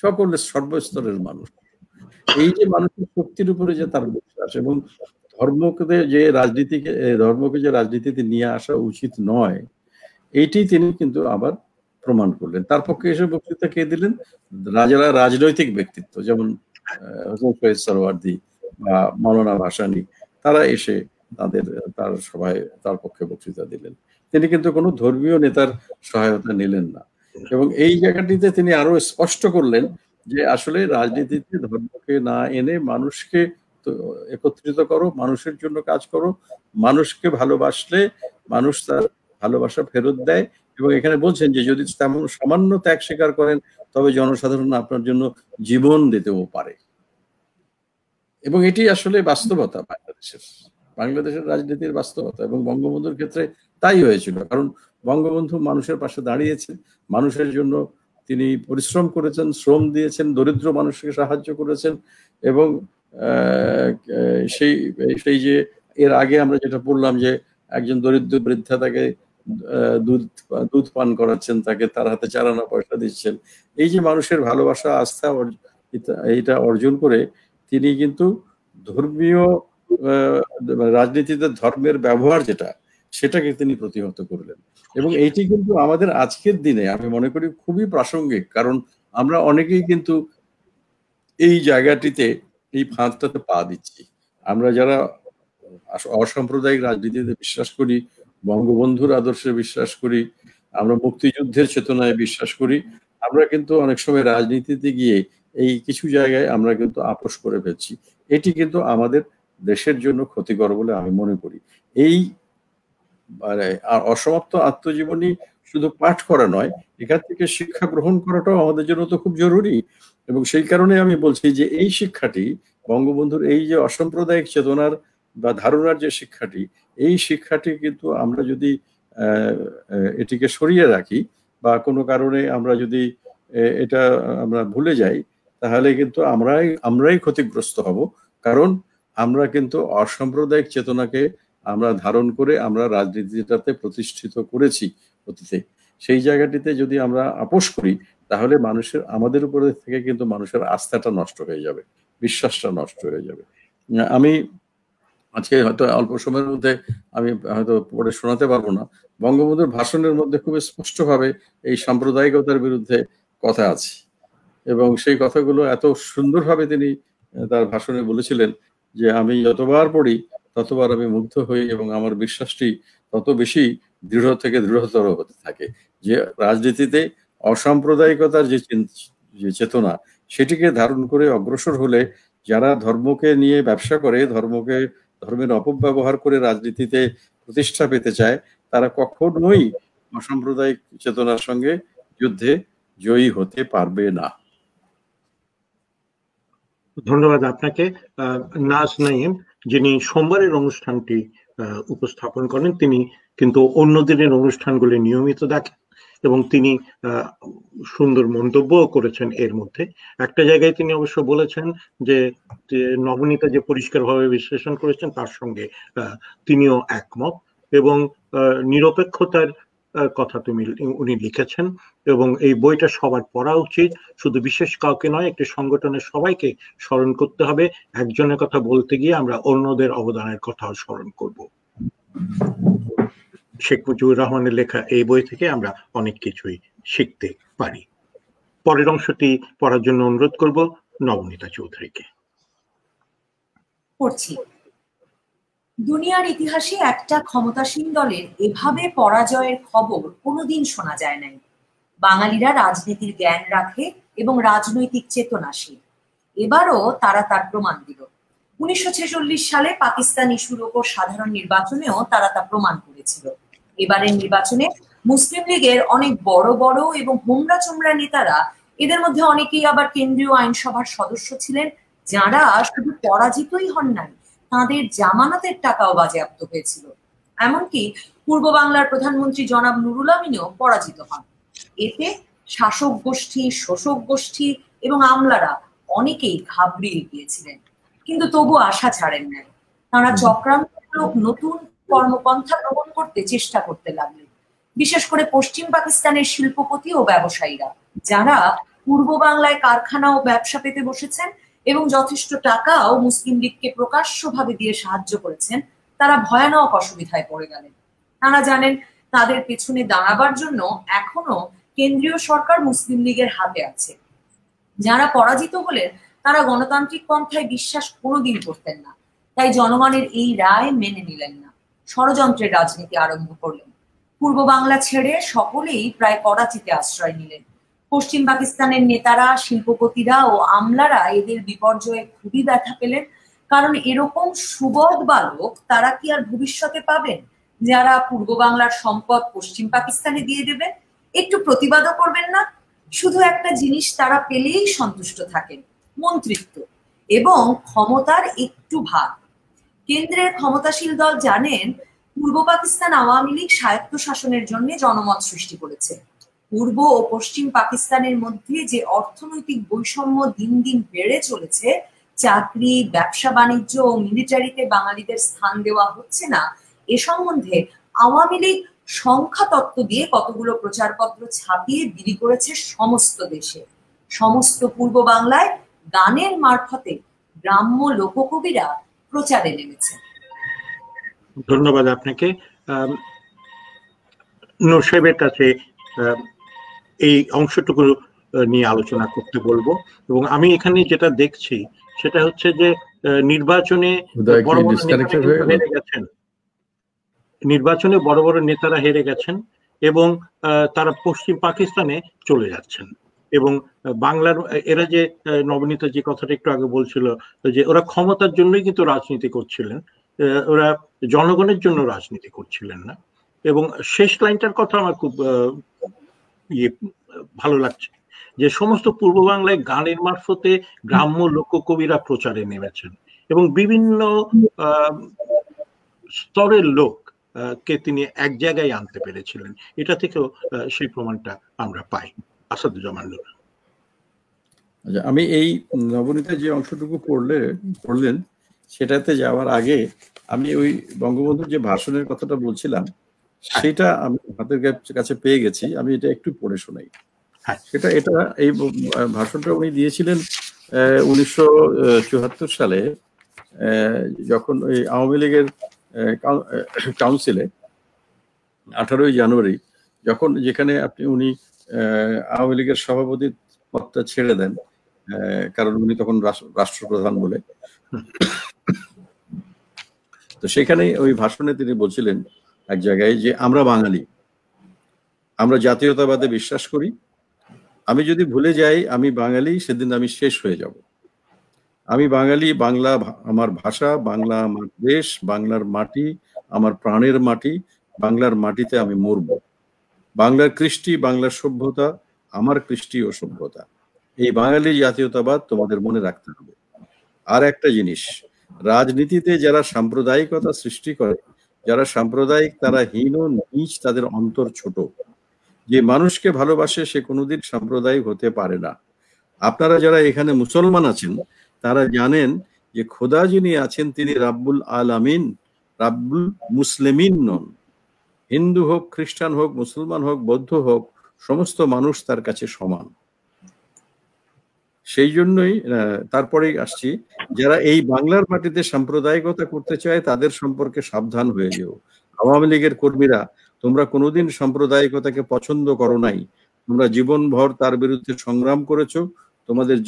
সকলের সর্বস্তরের মানুষ। এই যে মানুষের শক্তির উপরে যে তার বিশ্বাস এবং ধর্মকে যে রাজনীতিতে নিয়ে আসা উচিত নয়, এইটি তিনি কিন্তু আবার প্রমাণ করলেন। তার পক্ষে এসে বক্তৃতা কে দিলেন? যারা রাজনৈতিক ব্যক্তিত্ব, যেমন হোসেন শহীদ সোহরাওয়ার্দী বা মাওলানা ভাসানী, তারা এসে তার সভায় তার পক্ষে বক্তৃতা দিলেন। তিনি কিন্তু কোনো ধর্মীয় নেতার সহায়তা নিলেন না। এবং এই জায়গাটিতে তিনি আরো স্পষ্ট করলেন যে আসলে রাজনীতিতে ধর্মকে না এনে মানুষকে একত্রিত করো, মানুষের জন্য কাজ করো, মানুষকে ভালোবাসলে মানুষ তার ভালোবাসা ফেরত দেয়। এবং এখানে বলছেন যে যদি তেমন সামান্য ত্যাগ স্বীকার করেন তবে জনসাধারণ আপনার জন্য জীবন দিতেও পারে। এবং এটি আসলে বাস্তবতা, বাংলাদেশের রাজনীতির বাস্তবতা। এবং বঙ্গবন্ধুর ক্ষেত্রে তাই হয়েছিল, কারণ বঙ্গবন্ধু মানুষের পাশে দাঁড়িয়েছেন, মানুষের জন্য তিনি পরিশ্রম করেছেন, শ্রম দিয়েছেন, দরিদ্র মানুষকে সাহায্য করেছেন। এবং সেই যে এর আগে আমরা যেটা পড়লাম যে একজন দরিদ্র বৃদ্ধা তাকে দুধ পান করাচ্ছেন, তাকে তার হাতে 4 আনা পয়সা দিচ্ছেন। এই যে মানুষের ভালোবাসা, আস্থা এইটা অর্জন করে তিনি কিন্তু ধর্মীয় রাজনীতিতে ধর্মের ব্যবহার সেটাকে তিনি প্রতিহত করলেন। এবং এইটি কিন্তু আমাদের আজকের দিনে আমি মনে করি খুবই প্রাসঙ্গিক, কারণ আমরা অনেকেই কিন্তু এই জায়গাটিতে, এই ফাঁদটাতে পা দিচ্ছি। আমরা যারা অসাম্প্রদায়িক রাজনীতিতে বিশ্বাস করি, বঙ্গবন্ধুর আদর্শে বিশ্বাস করি, আমরা মুক্তিযুদ্ধের চেতনায় বিশ্বাস করি, আমরা কিন্তু অনেক সময় রাজনীতিতে গিয়ে এই কিছু জায়গায় আমরা কিন্তু আপোষ করে ফেলছি। এটি কিন্তু আমাদের দেশের জন্য ক্ষতিকর বলে আমি মনে করি। এই অসমাপ্ত আত্মজীবনী শুধু পাঠ করা নয়, এখান থেকে শিক্ষা গ্রহণ করাটাও আমাদের জন্য তো খুব জরুরি। এবং সেই কারণে আমি বলছি যে এই শিক্ষাটি, বঙ্গবন্ধুর এই যে অসাম্প্রদায়িক চেতনার বা ধারণার যে শিক্ষাটি, এই শিক্ষাটি কিন্তু আমরা যদি এটিকে সরিয়ে রাখি বা কোনো কারণে আমরা যদি এটা আমরা ভুলে যাই, তাহলে কিন্তু আমরাই ক্ষতিগ্রস্ত হব। কারণ আমরা কিন্তু অসাম্প্রদায়িক চেতনাকে আমরা ধারণ করে আমরা রাজনীতিটাতে প্রতিষ্ঠিত করেছি অতীতে। সেই জায়গাটিতে যদি আমরা আপোষ করি, তাহলে আমাদের উপরে থেকে কিন্তু মানুষের আস্থাটা নষ্ট হয়ে যাবে, বিশ্বাসটা নষ্ট হয়ে যাবে। আমি আজকে হয়তো অল্প সময়ের মধ্যে আমি হয়তো পড়ে শোনাতে পারবো না, বঙ্গবন্ধুর ভাষণের মধ্যে খুব স্পষ্টভাবে এই সাম্প্রদায়িকতার বিরুদ্ধে কথা আছে। এবং সেই কথাগুলো এত সুন্দরভাবে তিনি তার ভাষণে বলেছিলেন যে আমি যতবার পড়ি ততবার আমি মুগ্ধ হই এবং আমার বিশ্বাসটি তত বেশি দৃঢ় থেকে দৃঢ়তর হতে থাকে যে রাজনীতিতে অসাম্প্রদায়িকতার যে চেতনা, সেটিকে ধারণ করে অগ্রসর হলে যারা ধর্মকে নিয়ে ব্যবসা করে, ধর্মের অপব্যবহার করে রাজনীতিতে প্রতিষ্ঠা পেতে চায়, তারা কখনোই অসাম্প্রদায়িক চেতনার সঙ্গে যুদ্ধে জয়ী হতে পারবে না। ধন্যবাদ আপনাকে। নাজ নাঈম, যিনি সোমবারের অনুষ্ঠানটি উপস্থাপন করেন, তিনি কিন্তু অন্য দিনের অনুষ্ঠানগুলি নিয়মিত দেখেন এবং তিনি সুন্দর মন্তব্যও করেছেন। এর মধ্যে একটা জায়গায় তিনি অবশ্য বলেছেন যে নবনীতা যে পরিষ্কারভাবে বিশ্লেষণ করেছেন তার সঙ্গে তিনিও একমত এবং নিরপেক্ষতার কথা উনি লিখেছেন। এবং এই বইটা সবার পড়া উচিত, শুধু বিশেষ কাউকে নয়, একটি সংগঠনের সবাইকে স্মরণ করতে হবে। একজনের কথা বলতে গিয়ে আমরা অন্যদের অবদানের কথাও স্মরণ করব। শেখ মুজিবুর রহমানের লেখা এই বই থেকে আমরা অনেক কিছুই শিখতে পারি। পরের অংশটি পড়ার জন্য অনুরোধ করব নবনীতা চৌধুরীকে। পড়ছি। দুনিয়ার ইতিহাসে একটা ক্ষমতাসীন দলের এভাবে পরাজয়ের খবর কোনোদিন শোনা যায় নাই। বাঙালিরা রাজনীতির জ্ঞান রাখে এবং রাজনৈতিক চেতনাশীল। এবারও তারা তার প্রমাণ দিল। 1946 সালে পাকিস্তান ইস্যুর ওপর সাধারণ নির্বাচনেও তারা তা প্রমাণ করেছিল। এবারের নির্বাচনে মুসলিম লীগের অনেক বড় বড় এবং হোমরা চোমরা নেতারা, এদের মধ্যে অনেকেই আবার কেন্দ্রীয় আইনসভার সদস্য ছিলেন, যারা শুধু পরাজিতই হন নাই, তাদের জামানতের টাকাও বাজেয়াপ্ত হয়েছিল। এমনকি পূর্ব বাংলার প্রধানমন্ত্রী জনাব নুরুল আমিনও পরাজিত হন। এতে শাসক গোষ্ঠী, শোষক গোষ্ঠী এবং আমলারা অনেকেই ঘাবড়িয়ে গিয়েছিলেন, কিন্তু তবু আশা ছাড়েন নাই। তারা চক্রান্তমূলক নতুন কর্মপন্থা গ্রহণ করতে চেষ্টা করতে লাগলেন, বিশেষ করে পশ্চিম পাকিস্তানের শিল্পপতি ও ব্যবসায়ীরা, যারা পূর্ব বাংলায় কারখানা ও ব্যবসা পেতে বসেছেন এবং যথেষ্ট টাকাও মুসলিম লীগকে প্রকাশ্যভাবে দিয়ে সাহায্য করেছেন। তারা ভয়ানক অসুবিধায় পড়ে গেলেন। তারা জানেন তাদের পেছনে দাঁড়াবার জন্য এখনো কেন্দ্রীয় সরকার মুসলিম লীগের হাতে আছে। যারা পরাজিত হলেন তারা গণতান্ত্রিক পন্থায় বিশ্বাস কোনোদিন করতেন না, তাই জনগণের এই রায় মেনে নিলেন না, ষড়যন্ত্রের রাজনীতি আরম্ভ করলেন। পূর্ব বাংলা ছেড়ে সকলেই প্রায় করাচিতে আশ্রয় নিলেন। পশ্চিম পাকিস্তানের নেতারা, শিল্পপতিরা ও আমলারা এদের বিপর্যয়ে খুবই ব্যথা পেলেন, কারণ এরকম সুবোধ বালক তারা কি আর ভবিষ্যতে পাবেন, যারা পূর্ব বাংলার সম্পদ পশ্চিম পাকিস্তানে দিয়ে দেবেন? একটু প্রতিবাদও করবেন না। শুধু একটা জিনিস তারা পেলেই সন্তুষ্ট থাকেন, মন্ত্রিত্ব এবং ক্ষমতার একটু ভাগ। কেন্দ্রের ক্ষমতাশীল দল জানেন পূর্ব পাকিস্তান আওয়ামী লীগ স্বায়ত্তশাসনের জন্য জনমত সৃষ্টি করেছে। পূর্ব ও পশ্চিম পাকিস্তানের মধ্যে যে অর্থনৈতিক বৈষম্য দিন দিন বেড়ে চলেছে, চাকরি, ব্যবসা বাণিজ্য ও মিলিটারিতে বাঙালিদের স্থান দেওয়া হচ্ছে না, এ সম্বন্ধে আওয়ামী লীগ সংখ্যা তত্ত্ব দিয়ে কতগুলো প্রচারপত্র ছাপিয়ে বিলি করেছে সমস্ত দেশে। সমস্ত পূর্ব বাংলায় গানের মারফতে গ্রাম্য লোককবিরা প্রচারে নেমেছে। ধন্যবাদ আপনাকে। নূর সাহেবের কাছে এই অংশটুকু নিয়ে আলোচনা করতে বলবো। এবং আমি এখানে যেটা দেখছি সেটা হচ্ছে যে নির্বাচনে বড় বড় নেতারা হেরে গেছেন, হেরে গেছেন এবং তারা পশ্চিম পাকিস্তানে চলে যাচ্ছেন। এবং বাংলার এরা যে নবনীত যে কথাটা একটু আগে বলছিল যে ওরা ক্ষমতার জন্যই কিন্তু রাজনীতি করছিলেন, ওরা জনগণের জন্য রাজনীতি করছিলেন না। এবং শেষ লাইনটার কথা আমার খুব ভালো লাগছে, যে সমস্ত পূর্ব বাংলায় গানের মারফতে গ্রাম্য লোককবিরা প্রচারে নেমেছেন এবং বিভিন্ন স্তরের লোক কে তিনি এক জায়গায় আনতে পেরেছিলেন। এটা থেকেও সেই প্রমাণটা আমরা পাই। আসাদুজ্জামান নূর। আচ্ছা, আমি এই নবনীতা যে অংশটুকু পড়লেন সেটাতে যাওয়ার আগে আমি ওই বঙ্গবন্ধুর যে ভাষণের কথাটা বলছিলাম সেটা আমি হাতের কাছে পেয়ে গেছি, আমি এটা একটু পড়ে শোনাই। এটা এই ভাষণটা উনি দিয়েছিলেন 1974 সালে, যখন ওই আওয়ামী লীগের কাউন্সিলে 18ই জানুয়ারি, যেখানে উনি আওয়ামী লীগের সভাপতি পদটা ছেড়ে দেন, কারণ উনি তখন রাষ্ট্রপ্রধান বলে। তো সেখানে ওই ভাষণে তিনি বলছিলেন এক জায়গায় যে আমরা বাঙালি, আমরা জাতীয়তাবাদে বিশ্বাস করি, আমি যদি ভুলে যাই আমি বাঙালি, সেদিন আমি শেষ হয়ে যাব। আমি বাঙালি, বাংলা আমার ভাষা, বাংলা আমার দেশ, বাংলার মাটি আমার প্রাণের মাটি, বাংলার মাটিতে আমি মরব। বাংলার কৃষ্টি, বাংলার সভ্যতা আমার কৃষ্টি ও সভ্যতা। এই বাঙালি জাতীয়তাবাদ তোমাদের মনে রাখতে হবে। আর একটা জিনিস, রাজনীতিতে যারা সাম্প্রদায়িকতা সৃষ্টি করে, যারা সাম্প্রদায়িক, তারা হীন ও নীচ, তাদের অন্তর ছোট। যে মানুষকে ভালোবাসে সে কোনোদিন সাম্প্রদায়িক হতে পারে না। আপনারা যারা এখানে মুসলমান আছেন তারা জানেন যে খোদা যিনি আছেন তিনি রাব্বুল আলামিন, রাব্বুল মুসলিমিন নন। হিন্দু হোক, খ্রিস্টান হোক, মুসলমান হোক, বৌদ্ধ হোক, সমস্ত মানুষ তার কাছে সমান। সেই জন্যই তারপরেই আসছি, যারা এই বাংলার মাটিতে সাম্প্রদায়িকতা করতে চায় তাদের সম্পর্কে সাবধান হয়ে যেও। আওয়ামী লীগের কর্মীরা, তোমরা কোনোদিন সাম্প্রদায়িকতাকে পছন্দ করো নাই, তোমরা জীবনভর তার বিরুদ্ধে সংগ্রাম করেছো। তোমাদের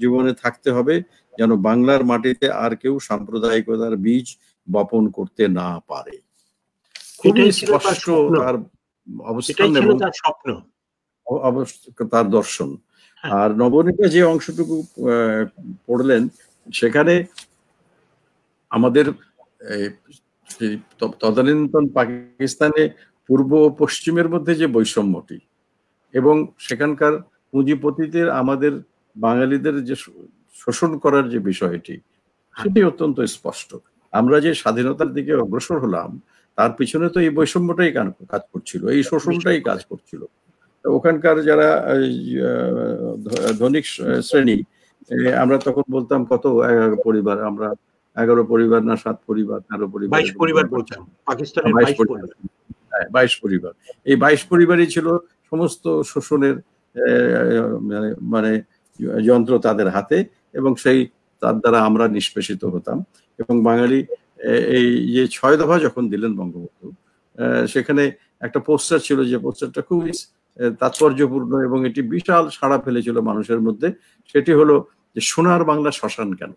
জীবনে থাকতে হবে যেন বাংলার মাটিতে আর কেউ সাম্প্রদায়িকতার বীজ বপন করতে না পারে। খুবই এটাই ছিল তার স্পষ্ট স্বপ্ন, তার এটাই অবস্থান ছিল এবং তার স্বপ্ন। তার দর্শন। হ্যাঁ। আর নবনীতা যে অংশটুকু পড়লেন সেখানে আমাদের তদানীন্তন পাকিস্তানে পূর্ব ও পশ্চিমের মধ্যে যে বৈষম্যটি এবং সেখানকার পুঁজিপতিদের আমাদের বাঙালিদের যে শোষণ করার যে বিষয়টি, সেটি অত্যন্ত স্পষ্ট। আমরা যে স্বাধীনতার দিকে অগ্রসর হলাম তার পিছনে তো এই বৈষম্যটাই কাজ করছিল, এই শোষণটাই কাজ করছিল। ওখানকার যারা ধনিক শ্রেণী, আমরা তখন বলতাম কত পরিবার, আমরা 11 পরিবার না 7 পরিবার 13 পরিবার 22 পরিবার বলতাম, পাকিস্তানের 22 পরিবার। 22 পরিবার। এই 22 পরিবারই ছিল সমস্ত শোষণের মানে যন্ত্র তাদের হাতে, এবং সেই তার দ্বারা আমরা নিষ্পেষিত হতাম। এবং বাঙালি এই যে 6 দফা যখন দিলেন বঙ্গবন্ধু, সেখানে একটা পোস্টার ছিল, যে পোস্টারটা খুবই তাৎপর্যপূর্ণ এবং এটি বিশাল সাড়া ফেলেছিল মানুষের মধ্যে। সেটি হলো যে সোনার বাংলা শ্মশান কেন?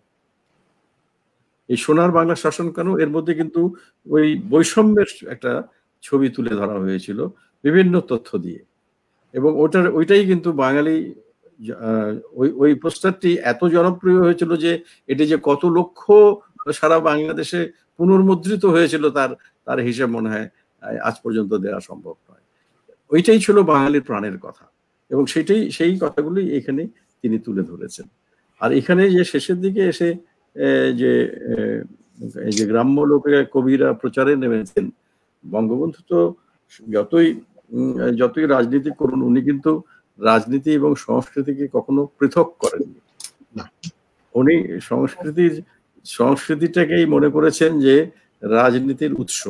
এই সোনার বাংলা শাসন কেন, এর মধ্যে কিন্তু ওই বৈষম্যের একটা ছবি তুলে ধরা হয়েছিল বিভিন্ন তথ্য দিয়ে। এবং ওইটাই কিন্তু বাঙালি ওই পোস্টারটি এত জনপ্রিয় হয়েছিল যে এটি যে কত লক্ষ সারা বাংলাদেশে পুনর্মুদ্রিত হয়েছিল তার হিসেব মনে হয় আজ পর্যন্ত দেওয়া সম্ভব নয়। ওইটাই ছিল বাঙালির প্রাণের কথা, এবং সেই কথাগুলি এখানে তিনি তুলে ধরেছেন। আর এখানে যে শেষের দিকে এসে যে গ্রাম্য লোকেরা কবিরা প্রচারে নেমেছেন, বঙ্গবন্ধু তো যতই রাজনীতি করুন, উনি কিন্তু রাজনীতি এবং সংস্কৃতিকে কখনো পৃথক করেননি। উনি সংস্কৃতিটাকেই মনে করেছেন যে রাজনীতির উৎস,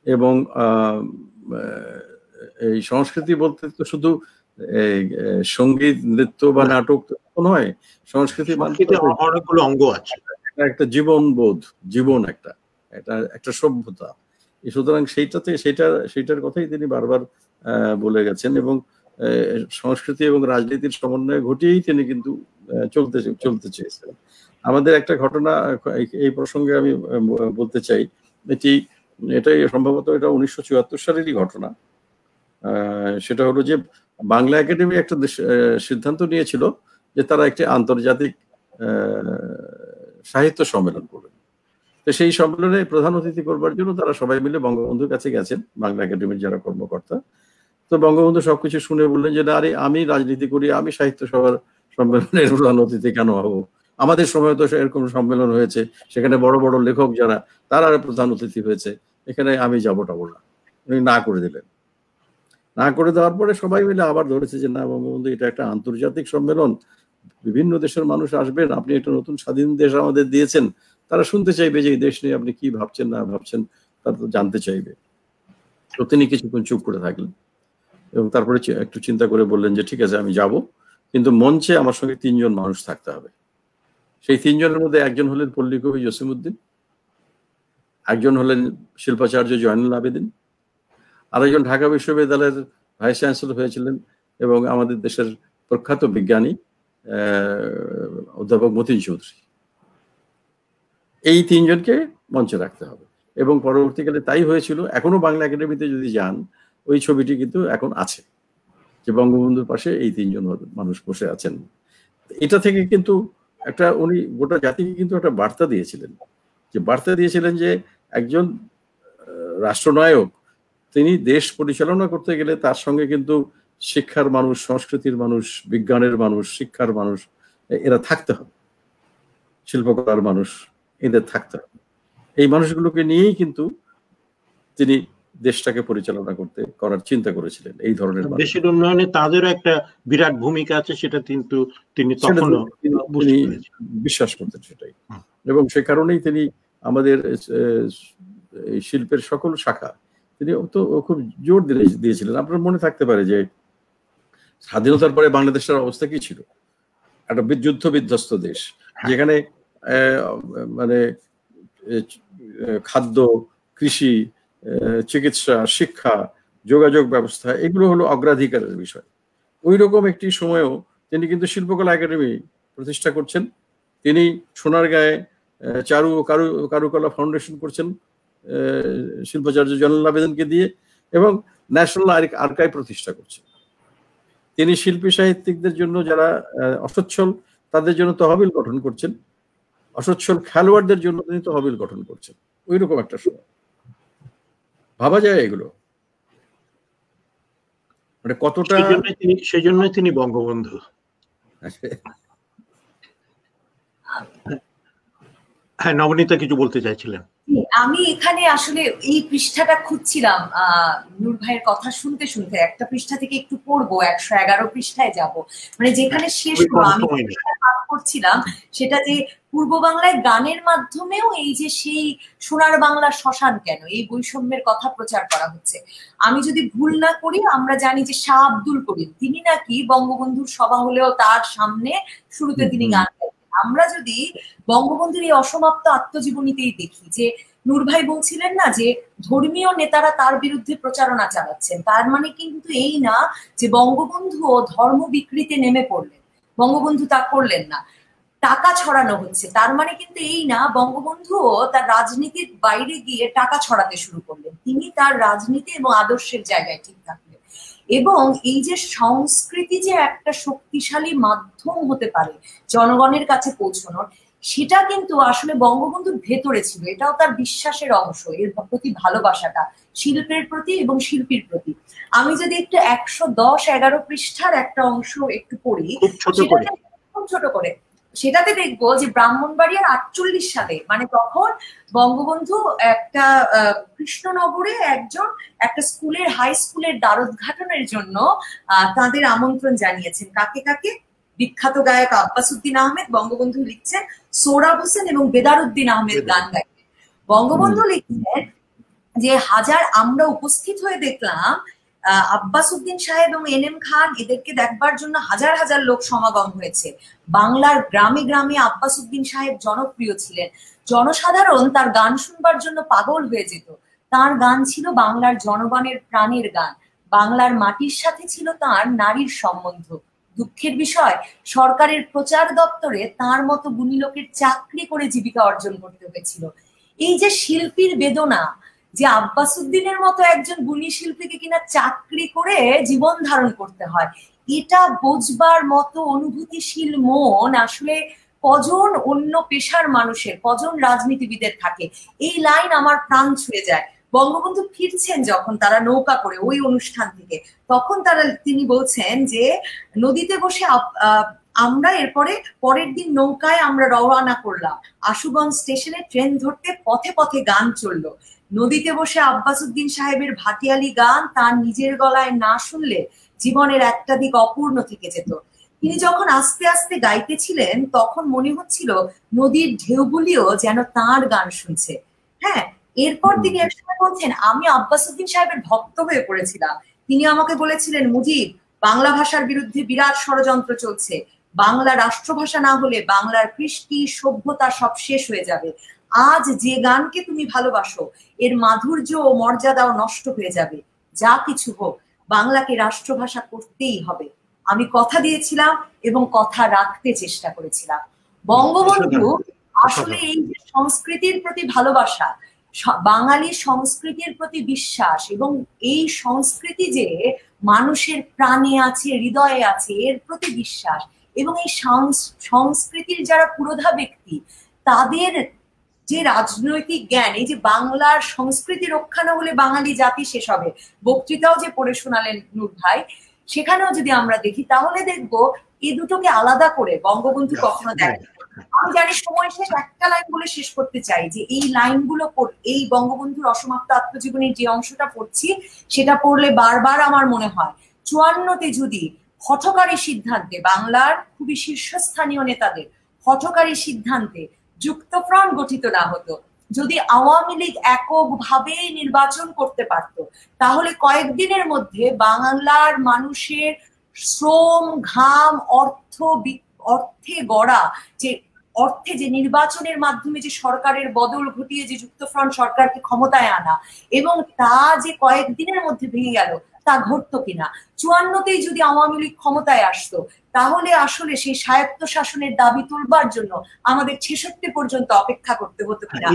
এবং এই সংস্কৃতি বলতে তো শুধু সঙ্গীত, নৃত্য বা নাটক নয়, সংস্কৃতি অনেকগুলো অঙ্গ আছে, একটা জীবনবোধ, জীবন একটা সভ্যতা। সুতরাং সেইটার কথাই তিনি বারবার বলে গেছেন, এবং সংস্কৃতি এবং রাজনীতির সমন্বয় ঘটিয়েই তিনি কিন্তু চলতে চেয়েছেন। আমাদের একটা ঘটনা এই প্রসঙ্গে আমি বলতে চাই, এটাই সম্ভবত এটা 1974 সালেরই ঘটনা। সেটা হলো যে বাংলা একাডেমি একটা সিদ্ধান্ত নিয়েছিল যে তারা একটি আন্তর্জাতিক সাহিত্য সম্মেলন করবেন। তো সেই সম্মেলনে প্রধান অতিথি করবার জন্য তারা সবাই মিলে বঙ্গবন্ধুর কাছে গেছেন, বাংলা একাডেমির যারা কর্মকর্তা। তো বঙ্গবন্ধু সবকিছু শুনে বললেন যে, আরে আমি রাজনীতি করি, আমি সাহিত্য সভার সম্মেলনের প্রধান অতিথি কেন হবো? আমাদের সময় তো এরকম সম্মেলন হয়েছে, সেখানে বড় বড় লেখক যারা, তারা প্রধান অতিথি হয়েছে, এখানে আমি যাবোটা বললাম। উনি না করে দিলেন। না করে দেওয়ার পরে সবাই মিলে আবার ধরেছে যে না, বঙ্গবন্ধু এটা একটা আন্তর্জাতিক সম্মেলন, বিভিন্ন দেশের মানুষ আসবেন, আপনি একটা নতুন স্বাধীন দেশ আমাদের দিয়েছেন, তারা শুনতে চাইবে যে এই দেশ নিয়ে আপনি কি ভাবছেন না ভাবছেন, তারা তো জানতে চাইবে। তো তিনি কিছুক্ষণ চুপ করে থাকলেন, এবং তারপরে একটু চিন্তা করে বললেন যে ঠিক আছে আমি যাব, কিন্তু মঞ্চে আমার সঙ্গে 3 জন মানুষ থাকতে হবে। সেই 3 জনের মধ্যে একজন হলেন পল্লী কবি জসিমউদ্দিন, একজন হলেন শিল্পাচার্য জয়নুল আবেদিন, আরেকজন ঢাকা বিশ্ববিদ্যালয়ের ভাইস চ্যান্সেলর হয়েছিলেন এবং আমাদের দেশের প্রখ্যাত বিজ্ঞানী অধ্যাপক মতিন চৌধুরী। এই 3 জনকে মঞ্চে রাখতে হবে, এবং পরবর্তীকালে তাই হয়েছিল। এখনো বাংলা একাডেমিতে যদি যান, ওই ছবিটি কিন্তু এখন আছে, যে বঙ্গবন্ধুর পাশে এই 3 জন মানুষ বসে আছেন। এটা থেকে কিন্তু উনি গোটা জাতিকে কিন্তু একটা বার্তা দিয়েছিলেন, যে একজন রাষ্ট্রনায়ক, তিনি দেশ পরিচালনা করতে গেলে তার সঙ্গে কিন্তু শিক্ষার মানুষ, সংস্কৃতির মানুষ, বিজ্ঞানের মানুষ, শিক্ষার মানুষ, এরা থাকতে হবে, শিল্পকলার মানুষ, এদের থাকতে হবে। এই মানুষগুলোকে নিয়েই কিন্তু তিনি দেশটাকে পরিচালনা করার চিন্তা করেছিলেন। এই ধরনের দেশের উন্নয়নে তাদেরও একটা বিরাট ভূমিকা আছে, সেটা কিন্তু তিনি তখনও বিশ্বাস করতেন সেটাই। এবং সে কারণেই তিনি আমাদের শিল্পের সকল শাখা তিনি তো খুব জোর দিয়েছিলেন। আপনার মনে থাকতে পারে যে স্বাধীনতার পরে বাংলাদেশের অবস্থা কি ছিল? একটা যুদ্ধ বিধ্বস্ত দেশ, যেখানে মানে খাদ্য, কৃষি, চিকিৎসা, শিক্ষা, যোগাযোগ ব্যবস্থা, এগুলো হলো অগ্রাধিকারের বিষয়। ওই রকম একটি সময়েও তিনি কিন্তু শিল্পকলা একাডেমি প্রতিষ্ঠা করছেন। তিনি সোনারগাঁয়ে কারুকলা ফাউন্ডেশন করছেন শিল্পাচার্য জয়নুল আবেদিনকে দিয়ে, এবং ন্যাশনাল আর্কাইভ প্রতিষ্ঠা করছেন। তিনি শিল্পী সাহিত্যিকদের জন্য যারা অসচ্ছল তাদের জন্য তহবিল গঠন করছেন, অসচ্ছল খেলোয়াড়দের জন্য তিনি তহবিল গঠন করছেন। ওই রকম একটা সময় ভাবা যায় এগুলো মানে কতটা। সেই জন্যই তিনি বঙ্গবন্ধু। হ্যাঁ, নবনীতা কিছু বলতে চাইছিলেন। আমি এখানে আসলে এই পৃষ্ঠাটা খুঁজছিলাম নূর ভাইয়ের কথা শুনতে শুনতে, একটা পৃষ্ঠা থেকে একটু পড়বো, 111 পৃষ্ঠায় যাব, মানে যেখানে শেষ আমি পাঠ করছিলাম সেটা যে পূর্ব বাংলায় গানের মাধ্যমেও এই যে সেই সোনার বাংলা শ্মশান কেন, এই বৈষম্যের কথা প্রচার করা হচ্ছে। আমি যদি ভুল না করি, আমরা জানি যে শাহ আব্দুল করিম তিনি নাকি বঙ্গবন্ধুর সভা হলেও তার সামনে শুরুতে তিনি গান গাইতেন। আমরা যদি বঙ্গবন্ধুর এই অসমাপ্ত আত্মজীবনীতেই দেখি যে নূর ভাই বলছিলেন না যে ধর্মীয় নেতারা তার বিরুদ্ধে প্রচারণা চালাচ্ছেন, তার মানে কিন্তু এই না যে বঙ্গবন্ধু ধর্ম বিকৃতিতে নেমে পড়লেন, বঙ্গবন্ধু তা করলেন না। টাকা ছড়ানো হচ্ছে, তার মানে কিন্তু এই না বঙ্গবন্ধুও তার রাজনীতির বাইরে গিয়ে টাকা ছড়াতে শুরু করলেন। তিনি তার রাজনীতি এবং আদর্শের জায়গায় ঠিক থাকলেন। এবং এই যে সংস্কৃতি যে একটা শক্তিশালী মাধ্যম হতে পারে জনগণের কাছে পৌঁছানোর, সেটা কিন্তু আসলে বঙ্গবন্ধুর ভেতরে ছিল, এটাও তার বিশ্বাসের অংশ, এর প্রতি ভালোবাসাটা শিল্পের প্রতি এবং শিল্পীর প্রতি। আমি যদি একটু 110-11 পৃষ্ঠার একটা অংশ একটু পড়ি, খুব ছোট করে, সেটাতে দেখবো যে ব্রাহ্মণবাড়িয়ার 48 সালে, মানে তখন বঙ্গবন্ধু একটা কৃষ্ণনগরে একটা স্কুলের, হাই স্কুলের দ্বারোদ্ঘাটনের জন্য তাদের আমন্ত্রণ জানিয়েছেন। কাকে কাকে? বিখ্যাত গায়ক আব্বাস উদ্দিন আহমেদ, বঙ্গবন্ধু লিখছেন সোহরাব হোসেন এবং বেদারউদ্দিন আহমেদ গান গাইতেন। বঙ্গবন্ধু লিখছেন যে আমরা উপস্থিত হয়ে দেখলাম আব্বাস উদ্দিন সাহেব এবং এনএম খান, এদেরকে দেখবার জন্য হাজার হাজার লোক সমাগম হয়েছে। বাংলার গ্রামে গ্রামে আব্বাস উদ্দিন সাহেব জনপ্রিয় ছিলেন, জনসাধারণ তার গান শুনবার জন্য পাগল হয়ে যেত। তার গান ছিল বাংলার জনগণের প্রাণের গান, বাংলার মাটির সাথে ছিল তার নারীর সম্বন্ধ। দুঃখের বিষয়, সরকারের প্রচার দপ্তরে তার মতো গুণী লোকের চাকরি করে জীবিকা অর্জন করতে হয়েছিল। এই যে শিল্পীর বেদনা, যে আব্বাস উদ্দিনের মতো একজন গুণী শিল্পীকে কিনা চাকরি করে জীবন ধারণ করতে হয়, এটা বোঝবার মতো অনুভূতিশীল মন আসলে কজন অন্য পেশার মানুষের, কজন রাজনীতিবিদের থাকে। এই লাইন আমার প্রাণ ছুঁয়ে যায়। বঙ্গবন্ধু ফিরছেন যখন তারা নৌকা করে ওই অনুষ্ঠান থেকে, তখন তিনি বলছেন যে নদীতে বসে আমরা পরের দিন নৌকায় আমরা রওনা করলাম, আশুগঞ্জ স্টেশনে ট্রেন ধরতে পথে পথে গান চললো। নদীতে বসে আব্বাস উদ্দিন সাহেবের ভাটিয়ালি গান তার নিজের গলায় না শুনলে জীবনের একটা দিক অপূর্ণ থেকে যেত। তিনি যখন আস্তে আস্তে গাইতেছিলেন তখন মনে হচ্ছিল নদীর ঢেউগুলিও যেন তাঁর গান শুনছে। হ্যাঁ, এরপর তিনি একসময় বলছেন, আমি আব্বাস উদ্দিন সাহেবের ভক্ত হয়ে পড়েছিলাম। তিনি আমাকে বলেছিলেন, মুজিব, বাংলা ভাষার বিরুদ্ধে বিরাট ষড়যন্ত্র চলছে, বাংলা রাষ্ট্রভাষা না হলে বাংলার কৃষ্টি সভ্যতা সব শেষ হয়ে যাবে। আজ যে গানকে তুমি ভালোবাসো এর মাধুর্য ও মর্যাদাও নষ্ট হয়ে যাবে। যা কিছু হোক, বাংলাকে রাষ্ট্রভাষা করতেই হবে। আমি কথা দিয়েছিলাম এবং কথা রাখতে চেষ্টা করেছিলাম। বঙ্গবন্ধু আসলে এই যে সংস্কৃতির প্রতি ভালোবাসা, বাঙালি সংস্কৃতির প্রতি বিশ্বাস, এবং এই সংস্কৃতি যে মানুষের প্রাণে আছে, হৃদয়ে আছে, এর প্রতি বিশ্বাস, এবং এই সংস্কৃতির যারা পুরোধা ব্যক্তি তাদের যে রাজনৈতিক জ্ঞান, এই যে বাংলার সংস্কৃতি রক্ষা না হলে বাঙালি জাতি শেষ হবে, বক্তৃতাও যে পড়ে শোনালেন নূর ভাই, সেখানেও যদি আমরা দেখি তাহলে দেখবো এই দুটোকে আলাদা করে বঙ্গবন্ধু কখনো দেখেন। আমি জানি সময় শেষ, একটা লাইন বলে শেষ করতে চাই যে এই লাইনগুলো এই বঙ্গবন্ধুর অসমাপ্ত আত্মজীবনীর যে অংশটা পড়ছি সেটা পড়লে বারবার আমার মনে হয় 54তে যদি হঠকারী সিদ্ধান্তে, বাংলার খুবই শীর্ষস্থানীয় নেতাদের হঠকারী সিদ্ধান্তে যুক্তফ্রন্ট গঠিত না হতো, যদি আওয়ামী লীগ এককভাবে নির্বাচন করতে পারত, তাহলে কয়েকদিনের মধ্যে বাংলার মানুষের শ্রম, ঘাম, অর্থে গড়া যে নির্বাচনের মাধ্যমে যে সরকারের বদল ঘটিয়ে যে যুক্তফ্রন্ট সরকারকে ক্ষমতায় আনা, এবং তা যে কয়েকদিনের মধ্যে ভেঙে গেল, তা ঘটতো কিনা। 54তেই যদি আওয়ামী লীগ ক্ষমতায় আসতো, তাহলে আসলে সেই স্বায়ত্ত শাসনের দাবি তুলবার জন্য আমাদের 66 পর্যন্ত অপেক্ষা করতে হতো কিনা,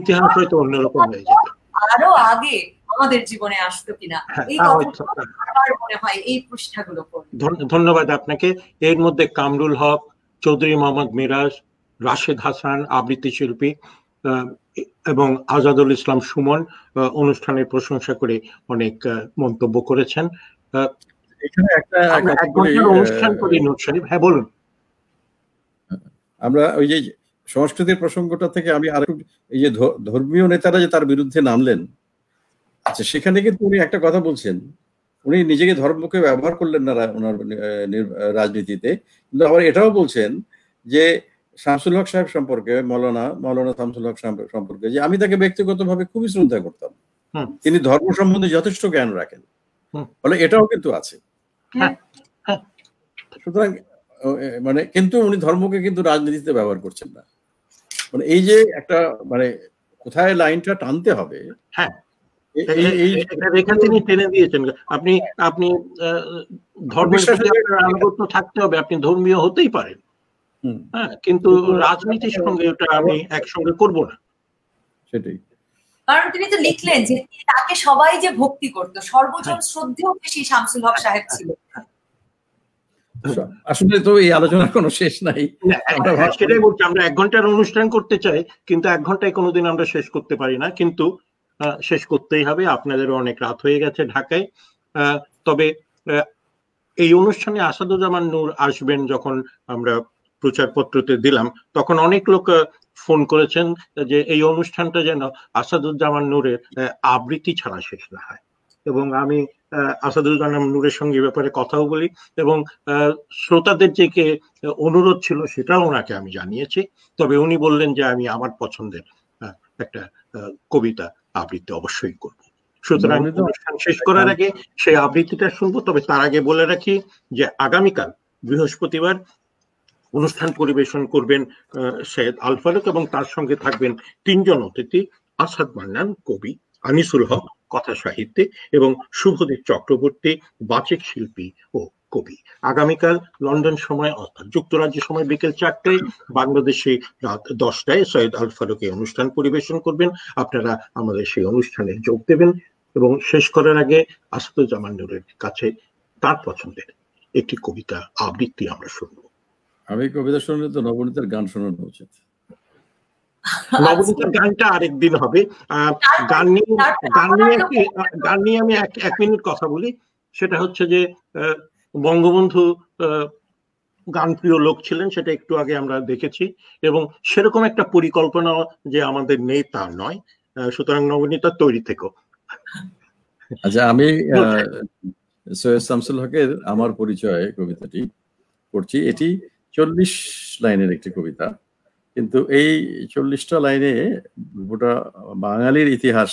ইতিহাস হয়তো অন্যরকম হয়ে যেত, আরো আগে আমাদের জীবনে আসতো কিনা, এই কথা বারবার মনে হয় এই পৃষ্ঠাগুলো পড়ে। ধন্যবাদ আপনাকে। এর মধ্যে কামরুল হক, চৌধুরী মোহাম্মদ মিরাজ, রাশেদ হাসান আবৃত্তি শিল্পী এবং আজাদুল ইসলাম সুমন অনুষ্ঠানের প্রশংসা করে অনেক মন্তব্য করেছেন। এখানে একটা অনুষ্ঠান করি নূর সাহেব। হ্যাঁ বলুন। আমরা ওই যে সংস্কৃতির প্রসঙ্গটা থেকে আমি আর এই যে ধর্মীয় নেতারা যে তার বিরুদ্ধে নামলেন, আচ্ছা সেখানে কিন্তু উনি একটা কথা বলছেন, উনি নিজেকে ধর্মকে ব্যবহার করলেন না ওনার রাজনীতিতে, কিন্তু আবার এটাও বলছেন যে শামসুল হক সাহেব সম্পর্কে, মৌলানা শামসুল হক সম্পর্কে, যে আমি তাকে ব্যক্তিগতভাবে খুবই শ্রদ্ধা করতাম, তিনি ধর্ম সম্বন্ধে যথেষ্ট জ্ঞান রাখেন, ফলে এটাও কিন্তু আছে। সুতরাং মানে কিন্তু উনি ধর্মকে কিন্তু রাজনীতিতে ব্যবহার করছেন না, মানে এই যে একটা মানে কোথায় লাইনটা টানতে হবে, হ্যাঁ রেখা তিনি টেনে দিয়েছেন। আপনি ধর্মের সাথে আনুগত্য থাকতে হবে, আপনি ধর্মীয় হতেই পারেন, হ্যাঁ, কিন্তু রাজনীতির সঙ্গে ওটা আমি একসঙ্গে করব না। সেটাই, কারণ তিনি তো লিখলেন যে তাকে সবাই যে ভক্তি করতো, সর্বজন শ্রদ্ধেয় বেশি শামসুল হক সাহেব ছিল। আসলে তো এই আলোচনার কোনো শেষ নাই, সেটাই বলছি, আমরা 1 ঘন্টার অনুষ্ঠান করতে চাই, কিন্তু 1 ঘন্টায় কোনোদিন আমরা শেষ করতে পারি না, কিন্তু শেষ করতেই হবে। আপনাদেরও অনেক রাত হয়ে গেছে ঢাকায়। তবে এই অনুষ্ঠানে আসাদুজ্জামান নূর আসবেন যখন আমরা প্রচারপত্রতে দিলাম, তখন অনেক লোক ফোন করেছেন যে এই অনুষ্ঠানটা যেন আসাদুজ্জামান নূরের আবৃত্তি ছাড়া শেষ না হয়, এবং আমি আসাদুজ্জামান নূরের সঙ্গে ব্যাপারে কথাও বলি, এবং শ্রোতাদের যে অনুরোধ ছিল সেটাও ওনাকে আমি জানিয়েছি। তবে উনি বললেন যে আমি আমার পছন্দের একটা কবিতা আবৃত্তি অবশ্যই করব। সুতরাং অনুষ্ঠান শেষ করার আগে সেই আবৃত্তিটা শুনবো। তবে তার আগে বলে রাখি যে আগামীকাল বৃহস্পতিবার অনুষ্ঠান পরিবেশন করবেন সৈয়দ আল ফারুক, এবং তার সঙ্গে থাকবেন 3 জন অতিথি: আসাদ মান্নান কবি, আনিসুল হক কথা সাহিত্যে, এবং শুভদীপ চক্রবর্তী বাচিক শিল্পী ও কবি। আগামীকাল লন্ডন সময় অর্থাৎ যুক্তরাজ্য সময় বিকেল 4টায়, বাংলাদেশে রাত 10টায় সৈয়দ আল ফারুক এই অনুষ্ঠান পরিবেশন করবেন। আপনারা আমাদের সেই অনুষ্ঠানে যোগ দেবেন, এবং শেষ করার আগে আসাদুজ্জামান নূরের কাছে তার পছন্দের একটি কবিতা আবৃত্তি আমরা শুনবো। আমি কবিতা শুনলে তো নবনীতার গান শোনানো উচিত। নবনীতার গানটা আরেকদিন হবে। গান নিয়ে আমি 1 মিনিট কথা বলি। সেটা হচ্ছে যে বঙ্গবন্ধু গানপ্রিয় লোক ছিলেন, সেটা একটু আগে আমরা দেখেছি, এবং সেরকম একটা পরিকল্পনা যে আমাদের নেই তা নয়। সুতরাং নবনীতা তৈরি থেকো। আচ্ছা, আমি সৈয়দ শামসুল হকের আমার পরিচয় কবিতাটি পড়ছি। এটি 40 লাইনের একটি কবিতা, কিন্তু এই 40টা লাইনে গোটা বাঙালির ইতিহাস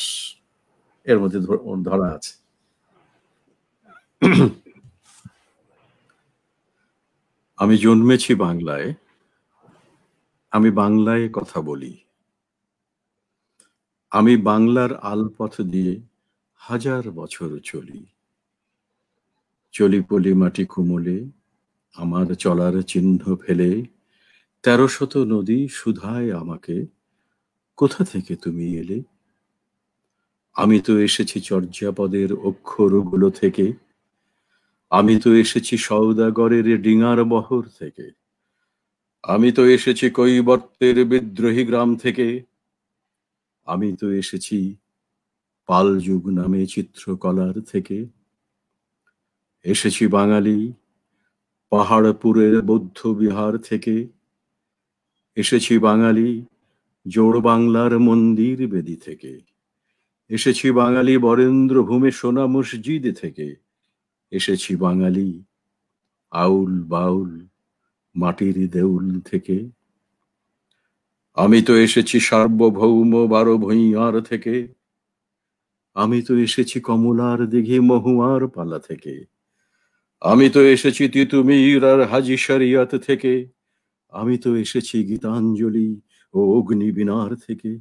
এর মধ্যে ধরা আছে। আমি জন্মেছি বাংলায়, আমি বাংলায় কথা বলি, আমি বাংলার আলপথ দিয়ে 1000 বছর চলি, চলি পলি মাটি কুমলে আমার চলার চিহ্ন ফেলে, 1300 নদী শুধায় আমাকে, কোথা থেকে তুমি এলে? আমি তো এসেছি চর্যাপদের অক্ষরগুলো থেকে, আমি তো এসেছি সওদাগরের ডিঙার বহর থেকে, আমি তো এসেছি কৈবর্তের বিদ্রোহী গ্রাম থেকে, আমি তো এসেছি পাল যুগ নামে চিত্রকলার থেকে, এসেছি বাঙালি পাহাড়পুরের বৌদ্ধ বিহার থেকে, এসেছি বাঙালি জোড় বাংলার মন্দির বেদি থেকে, এসেছি বাঙালি বরেন্দ্র ভূমে সোনা মসজিদ থেকে, এসেছি বাঙালি আউল বাউল মাটির দেউল থেকে, আমি তো এসেছি সার্বভৌম 12 ভূঁইয়ার থেকে, আমি তো এসেছি কমলার দিঘি মহুয়ার পালা থেকে, আমি তো এসেছি তিতুমির আর হাজি শরিয়ত থেকে, আমি তো এসেছি গীতাঞ্জলি ও অগ্নিবীণার থেকে,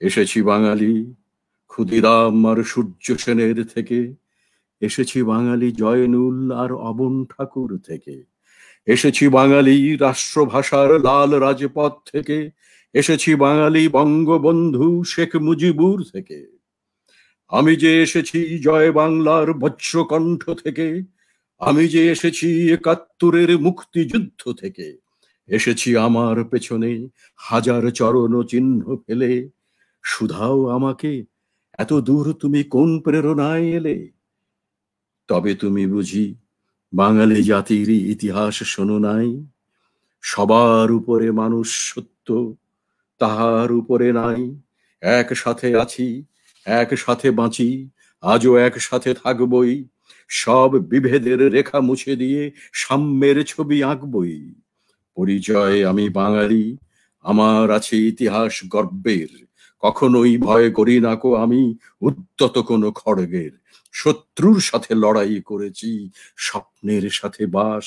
এসেছি বাঙালি ক্ষুদিরাম আর সূর্য সেনের থেকে, এসেছি বাঙালি জয়নুল আর অবন ঠাকুর থেকে, এসেছি বাঙালি রাষ্ট্রভাষার লাল রাজপথ থেকে, এসেছি বাঙালি বঙ্গবন্ধু শেখ মুজিবুর থেকে। আমি যে এসেছি জয় বাংলার বজ্রকণ্ঠ থেকে, আমি যে এসেছি ৭১-এর মুক্তিযুদ্ধ থেকে, এসেছি আমার পেছনে হাজার চরণ চিহ্ন ফেলে। শুধাও আমাকে, এত দূর তুমি কোন প্রেরণায় এলে? তবে তুমি বুঝি বাঙালি জাতির ইতিহাস শোনো নাই? সবার উপরে মানুষ সত্য, তাহার উপরে নাই। একসাথে আছি, একসাথে বাঁচি, আজও একসাথে থাকবই। সব বিভেদের রেখা মুছে দিয়ে সাম্যের ছবি আঁকবই। পরিচয় আমি বাঙালি, আমার আছে ইতিহাস গর্বের। কখনোই ভয় করি না কো আমি উদ্যত কোনো খড়গের। শত্রুর সাথে লড়াই করেছি, স্বপ্নের সাথে বাস।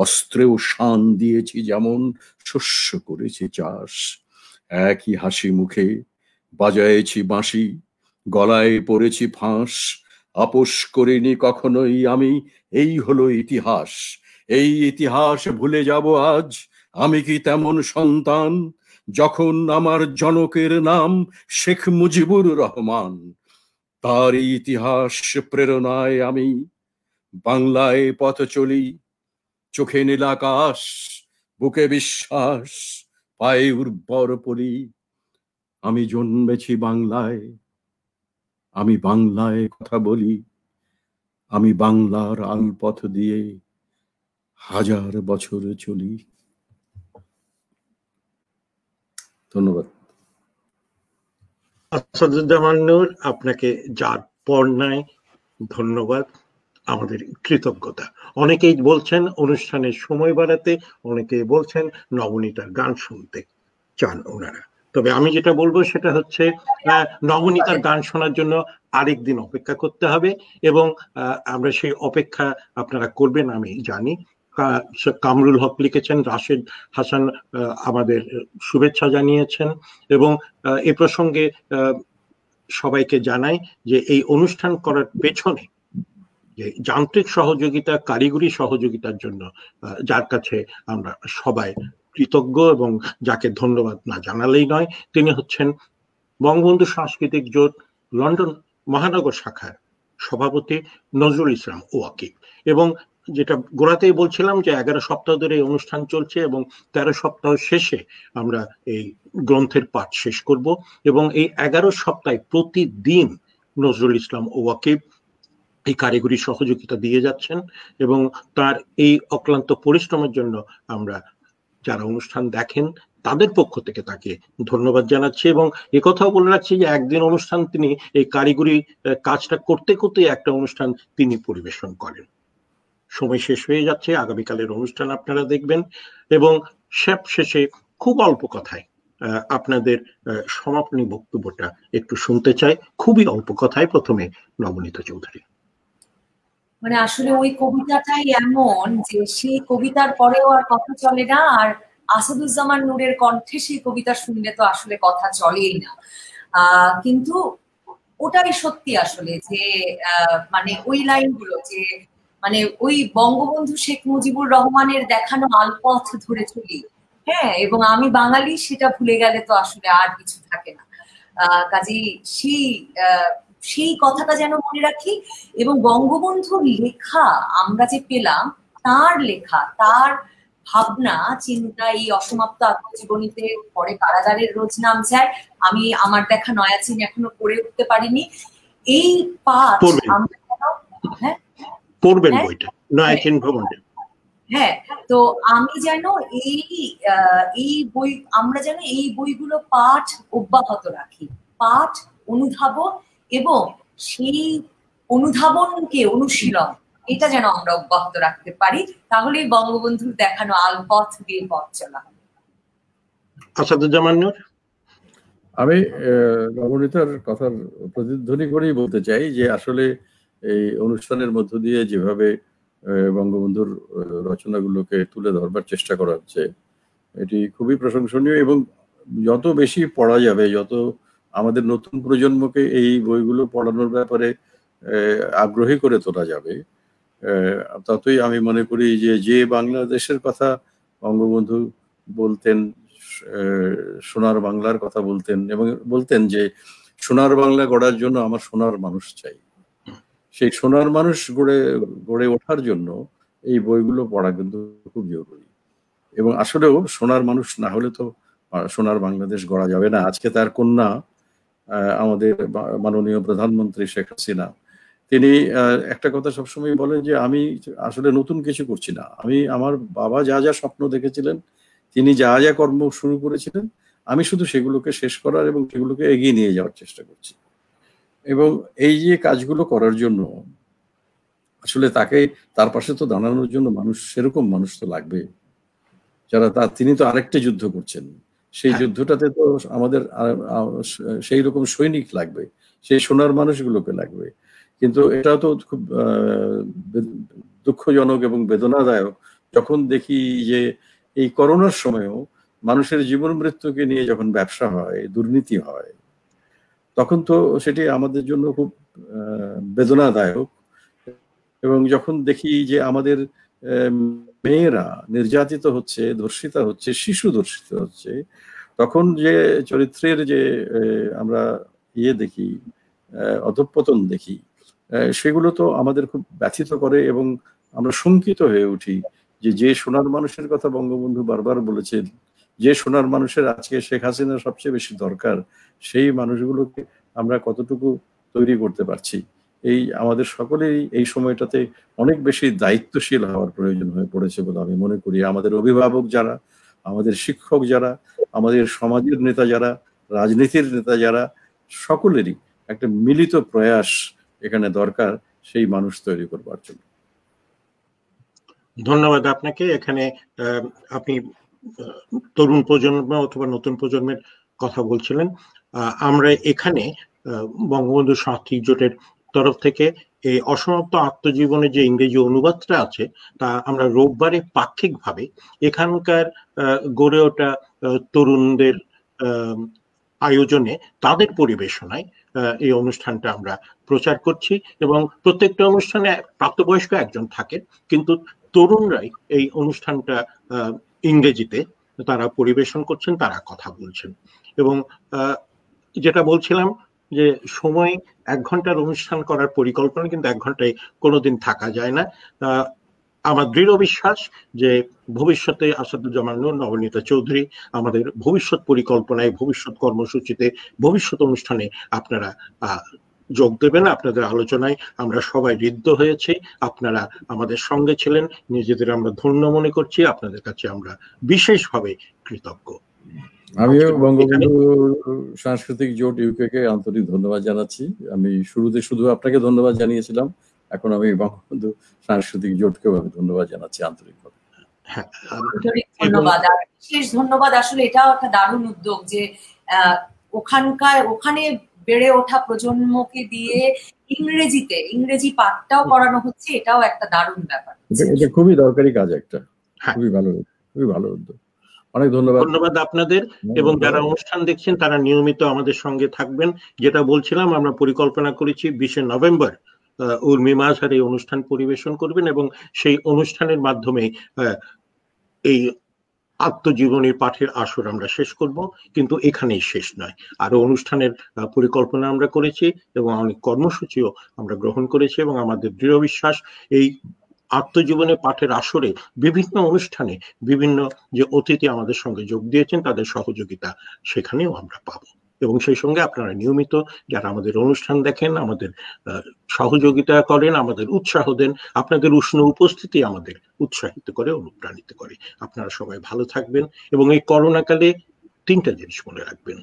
অস্ত্রেও শান দিয়েছি যেমন, শস্য করেছি চাষ। একই হাসি মুখে বাজায়েছি বাঁশি, গলায় পড়েছি ফাঁস। আপোষ করিনি কখনোই আমি, এই হলো ইতিহাস। এই ইতিহাস ভুলে যাব আজ? আমি কি তেমন সন্তান যখন আমার জনকের নাম শেখ মুজিবুর রহমান? তার ইতিহাস প্রেরণায় আমি বাংলায় পথ চলি। চোখে নীল আকাশ, বুকে বিশ্বাস, পায়ে উর্বর পলি। আমি জন্মেছি বাংলায়, আমি বাংলায় কথা বলি। আমি বাংলার আলপথ দিয়ে হাজার বছর চলি। ধন্যবাদ। আসাদুজ্জামান নূর, আপনাকে যার পর্ণায় ধন্যবাদ, আমাদের কৃতজ্ঞতা। অনেকেই বলছেন অনুষ্ঠানের সময় বাড়াতে, অনেকেই বলছেন নবনীতার গান শুনতে চান ওনারা। তবে আমি যেটা বলবো সেটা হচ্ছে নবনীতার গান শোনার জন্য আরেকদিন অপেক্ষা করতে হবে, এবং আমরা সেই অপেক্ষা আপনারা করবেন আমি জানি। কামরুল হক লিখেছেন, রাশেদ হাসান আমাদের শুভেচ্ছা জানিয়েছেন, এবং এ প্রসঙ্গে সবাইকে জানাই যে এই অনুষ্ঠান করার পেছনে যে যান্ত্রিক সহযোগিতা, কারিগরি সহযোগিতার জন্য যার কাছে আমরা সবাই কৃতজ্ঞ এবং যাকে ধন্যবাদ না জানালেই নয়, তিনি হচ্ছেন বঙ্গবন্ধু সাংস্কৃতিক জোট লন্ডন মহানগর শাখার সভাপতি নজরুল ইসলাম ওয়াকিব। এবং যেটা গোড়াতেই বলছিলাম যে 11 সপ্তাহ ধরে এই অনুষ্ঠান চলছে, এবং 13 সপ্তাহ শেষে আমরা এই গ্রন্থের পাঠ শেষ করব, এবং এই 11 সপ্তাহে প্রতিদিন নজরুল ইসলাম ওয়াকিব এই কারিগরি সহযোগিতা দিয়ে যাচ্ছেন, এবং তার এই অক্লান্ত পরিশ্রমের জন্য আমরা যারা অনুষ্ঠান দেখেন তাদের পক্ষ থেকে তাকে ধন্যবাদ জানাচ্ছি। এবং একথাও বলে রাখছি যে একদিন অনুষ্ঠান তিনি এই কারিগরি কাজটা করতে করতে একটা অনুষ্ঠান তিনি পরিবেশন করেন। সময় শেষ হয়ে যাচ্ছে, আগামীকালের অনুষ্ঠান আপনারা দেখবেন, এবং শেষে খুব অল্প কথায় আপনাদের সমাপনী বক্তব্যটা একটু শুনতে চাই, খুবই অল্প কথায়। প্রথমে নবনীতা চৌধুরী। মানে আসলে ওই কবিতাটাই এমন যে সেই কবিতার পরেও আর কথা চলে না, আর আসাদুজ্জামান নূরের কণ্ঠে সেই কবিতা শুনলে তো আসলে কথা চলেই না। কিন্তু ওটাই সত্যি আসলে যে মানে ওই লাইনগুলো যে মানে ওই বঙ্গবন্ধু শেখ মুজিবুর রহমানের দেখানো আলপথ ধরে চলি, হ্যাঁ, এবং আমি বাঙালি সেটা ভুলে গেলে তো আসলে আর কিছু থাকে না। কাজেই সেই কথাটা যেন মনে রাখি, এবং বঙ্গবন্ধুর লেখা আমরা যে পেলাম, তার লেখা, তার ভাবনা চিন্তা, এই অসমাপ্ত আত্মজীবনীতে, পরে কারাগারের রোজ নাম যায়, আমি আমার দেখা নয়াচিন এখনো পড়ে উঠতে পারিনি। এই পাঠ আমরা পড়বেন বইটা নয়াচিন ভ্রমণে। হ্যাঁ, তো আমি যেন এই বই, আমরা যেন এই বইগুলো পাঠ অব্যাহত রাখি, পাঠ অনুধাবন, এবং সেই অনুধাবনকে অনুশীলন, এটা যেন আমরা অব্যাহত রাখতে পারি, তাহলেই বঙ্গবন্ধুর দেখানো আলপথ দিয়ে পথ চলা হবে। আসাদুজ্জামান নূর। আমি নবনীতার কথার প্রতিধ্বনি করেই বলতে চাই যে আসলে এই অনুষ্ঠানের মধ্য দিয়ে যেভাবে বঙ্গবন্ধুর রচনাগুলোকে তুলে ধরবার চেষ্টা করা হচ্ছে, এটি খুবই প্রশংসনীয়, এবং যত বেশি পড়া যাবে, যত আমাদের নতুন প্রজন্মকে এই বইগুলো পড়ানোর ব্যাপারে আগ্রহী করে তোলা যাবে, ততই আমি মনে করি যে বাংলাদেশের কথা বঙ্গবন্ধু বলতেন, সোনার বাংলার কথা বলতেন এবং বলতেন যে সোনার বাংলা গড়ার জন্য আমার সোনার মানুষ চাই। সেই সোনার মানুষ গড়ে ওঠার জন্য এই বইগুলো পড়া কিন্তু খুব জরুরি। এবং আসলেও সোনার মানুষ না হলে তো সোনার বাংলাদেশ গড়া যাবে না। আজকে তার কন্যা আমাদের মাননীয় প্রধানমন্ত্রী শেখ হাসিনা, তিনি একটা কথা সবসময় বলেন যে আমি আসলে নতুন কিছু করছি না, আমি আমার বাবা যা যা স্বপ্ন দেখেছিলেন, তিনি যা যা কর্ম শুরু করেছিলেন, আমি শুধু সেগুলোকে শেষ করার এবং সেগুলোকে এগিয়ে নিয়ে যাওয়ার চেষ্টা করছি। এবং এই যে কাজগুলো করার জন্য আসলে তার পাশে তো দাঁড়ানোর জন্য সেরকম মানুষ তো লাগবে, তিনি তো আরেকটা যুদ্ধ করছেন, সেই যুদ্ধটাতে তো আমাদের সেই রকম সৈনিক লাগবে, সেই সোনার মানুষগুলোকে লাগবে। কিন্তু এটা তো খুব দুঃখজনক এবং বেদনাদায়ক যখন দেখি যে এই করোনার সময়ও মানুষের জীবন মৃত্যুকে নিয়ে যখন ব্যবসা হয়, দুর্নীতি হয়, তখন তো সেটি আমাদের জন্য খুব বেদনাদায়ক। এবং যখন দেখি যে আমাদের মেয়েরা নির্যাতিত হচ্ছে, ধর্ষিতা হচ্ছে, শিশু ধর্ষিত হচ্ছে, তখন যে চরিত্রের যে আমরা দেখি, অধঃপতন দেখি, সেগুলো তো আমাদের খুব ব্যথিত করে এবং আমরা শঙ্কিত হয়ে উঠি যে সোনার মানুষের কথা বঙ্গবন্ধু বারবার বলেছেন, যে সোনার মানুষের আজকে শেখ হাসিনার সবচেয়ে বেশি দরকার, সেই মানুষগুলোকে আমরা কতটুকু তৈরি করতে পারছি। আমাদের সকলেই এই সময়টাতে অনেক বেশি দায়িত্বশীল হওয়ার প্রয়োজন হয়ে পড়েছে বলে আমি মনে করি। আমাদের অভিভাবক যারা, আমাদের শিক্ষক যারা, আমাদের সমাজের নেতা যারা, রাজনীতির নেতা যারা, সকলেরই একটা মিলিত প্রয়াস এখানে দরকার সেই মানুষ তৈরি করবার জন্য। ধন্যবাদ আপনাকে। এখানে আপনি তরুণ প্রজন্ম অথবা নতুন প্রজন্মের কথা বলছিলেন। আমরা এখানে বঙ্গবন্ধু সাহিত্যিক জোটের তরফ থেকে এই অসমাপ্ত আত্মজীবনের যে ইংরেজি অনুবাদটা আছে তা আমরা রোববারে পাক্ষিকভাবে এখানকার গড়ে ওঠা তরুণদের আয়োজনে, তাদের পরিবেশনায় এই অনুষ্ঠানটা আমরা প্রচার করছি। এবং প্রত্যেকটা অনুষ্ঠানে প্রাপ্তবয়স্ক একজন থাকে, কিন্তু তরুণরাই এই অনুষ্ঠানটা ইংরেজিতে তারা পরিবেশন করছেন, তারা কথা বলছেন। এবং যেটা বলছিলাম যে সময় 1 ঘন্টার অনুষ্ঠান করার পরিকল্পনা, কিন্তু 1 ঘন্টায় কোনোদিন থাকা যায় না। আমার দৃঢ় বিশ্বাস যে ভবিষ্যতে আসাদুজ্জামান নূর, নবনীতা চৌধুরী আমাদের ভবিষ্যৎ পরিকল্পনায়, ভবিষ্যৎ কর্মসূচিতে, ভবিষ্যৎ অনুষ্ঠানে আপনারা যোগ দেবেন। আপনাদের আলোচনায় আমরা সবাই ঋদ্ধ হয়েছি, আপনারা আমাদের সঙ্গে ছিলেন, নিজেদের আমরা ধন্য মনে করছি, আপনাদের কাছে আমরা বিশেষভাবে কৃতজ্ঞ। আমিও বঙ্গবন্ধু সাংস্কৃতিক জোট ইউকে কে আন্তরিক ধন্যবাদ জানাচ্ছি। আমি শুরুতে শুধু আপনাকে ধন্যবাদ জানিয়েছিলাম, এখন আমি বঙ্গবন্ধু সাংস্কৃতিক জোটকেও আমি ধন্যবাদ জানাচ্ছি আন্তরিকভাবে। ধন্যবাদ। বিশেষ ধন্যবাদ, আসলে এটাও একটা দারুণ উদ্যোগ যে ওখানে বেড়ে ওঠা প্রজন্মকে দিয়ে ইংরেজি পাঠটাও করানো হচ্ছে, এটাও একটা দারুণ ব্যাপার। এটা খুবই দরকারি কাজ, একটা খুবই ভালো উদ্যোগ। অনেক ধন্যবাদ আপনাদের। এবং যারা অনুষ্ঠান দেখছেন তারা নিয়মিত আমাদের সঙ্গে থাকবেন। যেটা বলছিলাম, আমরা পরিকল্পনা করেছি 20শে নভেম্বর উর্মি মাজহার এই অনুষ্ঠান পরিবেশন করবেন, এবং সেই অনুষ্ঠানের মাধ্যমে এই আত্মজীবনীর পাঠের আসর আমরা শেষ করব। কিন্তু এখানেই শেষ নয়, আরো অনুষ্ঠানের পরিকল্পনা আমরা করেছি এবং অনেক কর্মসূচিও আমরা গ্রহণ করেছি। এবং আমাদের দৃঢ় বিশ্বাস এই আত্মজীবনের পাঠের আসরে বিভিন্ন অনুষ্ঠানে বিভিন্ন যে অতিথি আমাদের সঙ্গে যোগ দিয়েছেন তাদের সহযোগিতা সেখানেও আমরা পাবো। এবং সেই সঙ্গে আপনারা নিয়মিত যারা আমাদের অনুষ্ঠান দেখেন, আমাদের সহযোগিতা করেন, আমাদের উৎসাহ দেন, আপনাদের উষ্ণ উপস্থিতি আমাদের উৎসাহিত করে, অনুপ্রাণিত করে। আপনারা সবাই ভালো থাকবেন এবং এই করোনাকালে 3টা জিনিস মনে রাখবেন: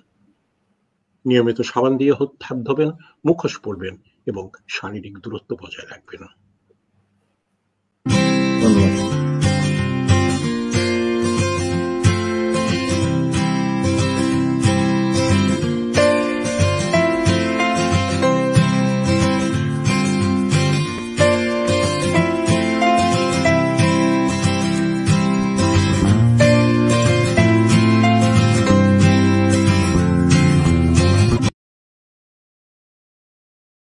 নিয়মিত সাবান দিয়ে হাত ধোবেন, মুখোশ পরবেন এবং শারীরিক দূরত্ব বজায় রাখবেন।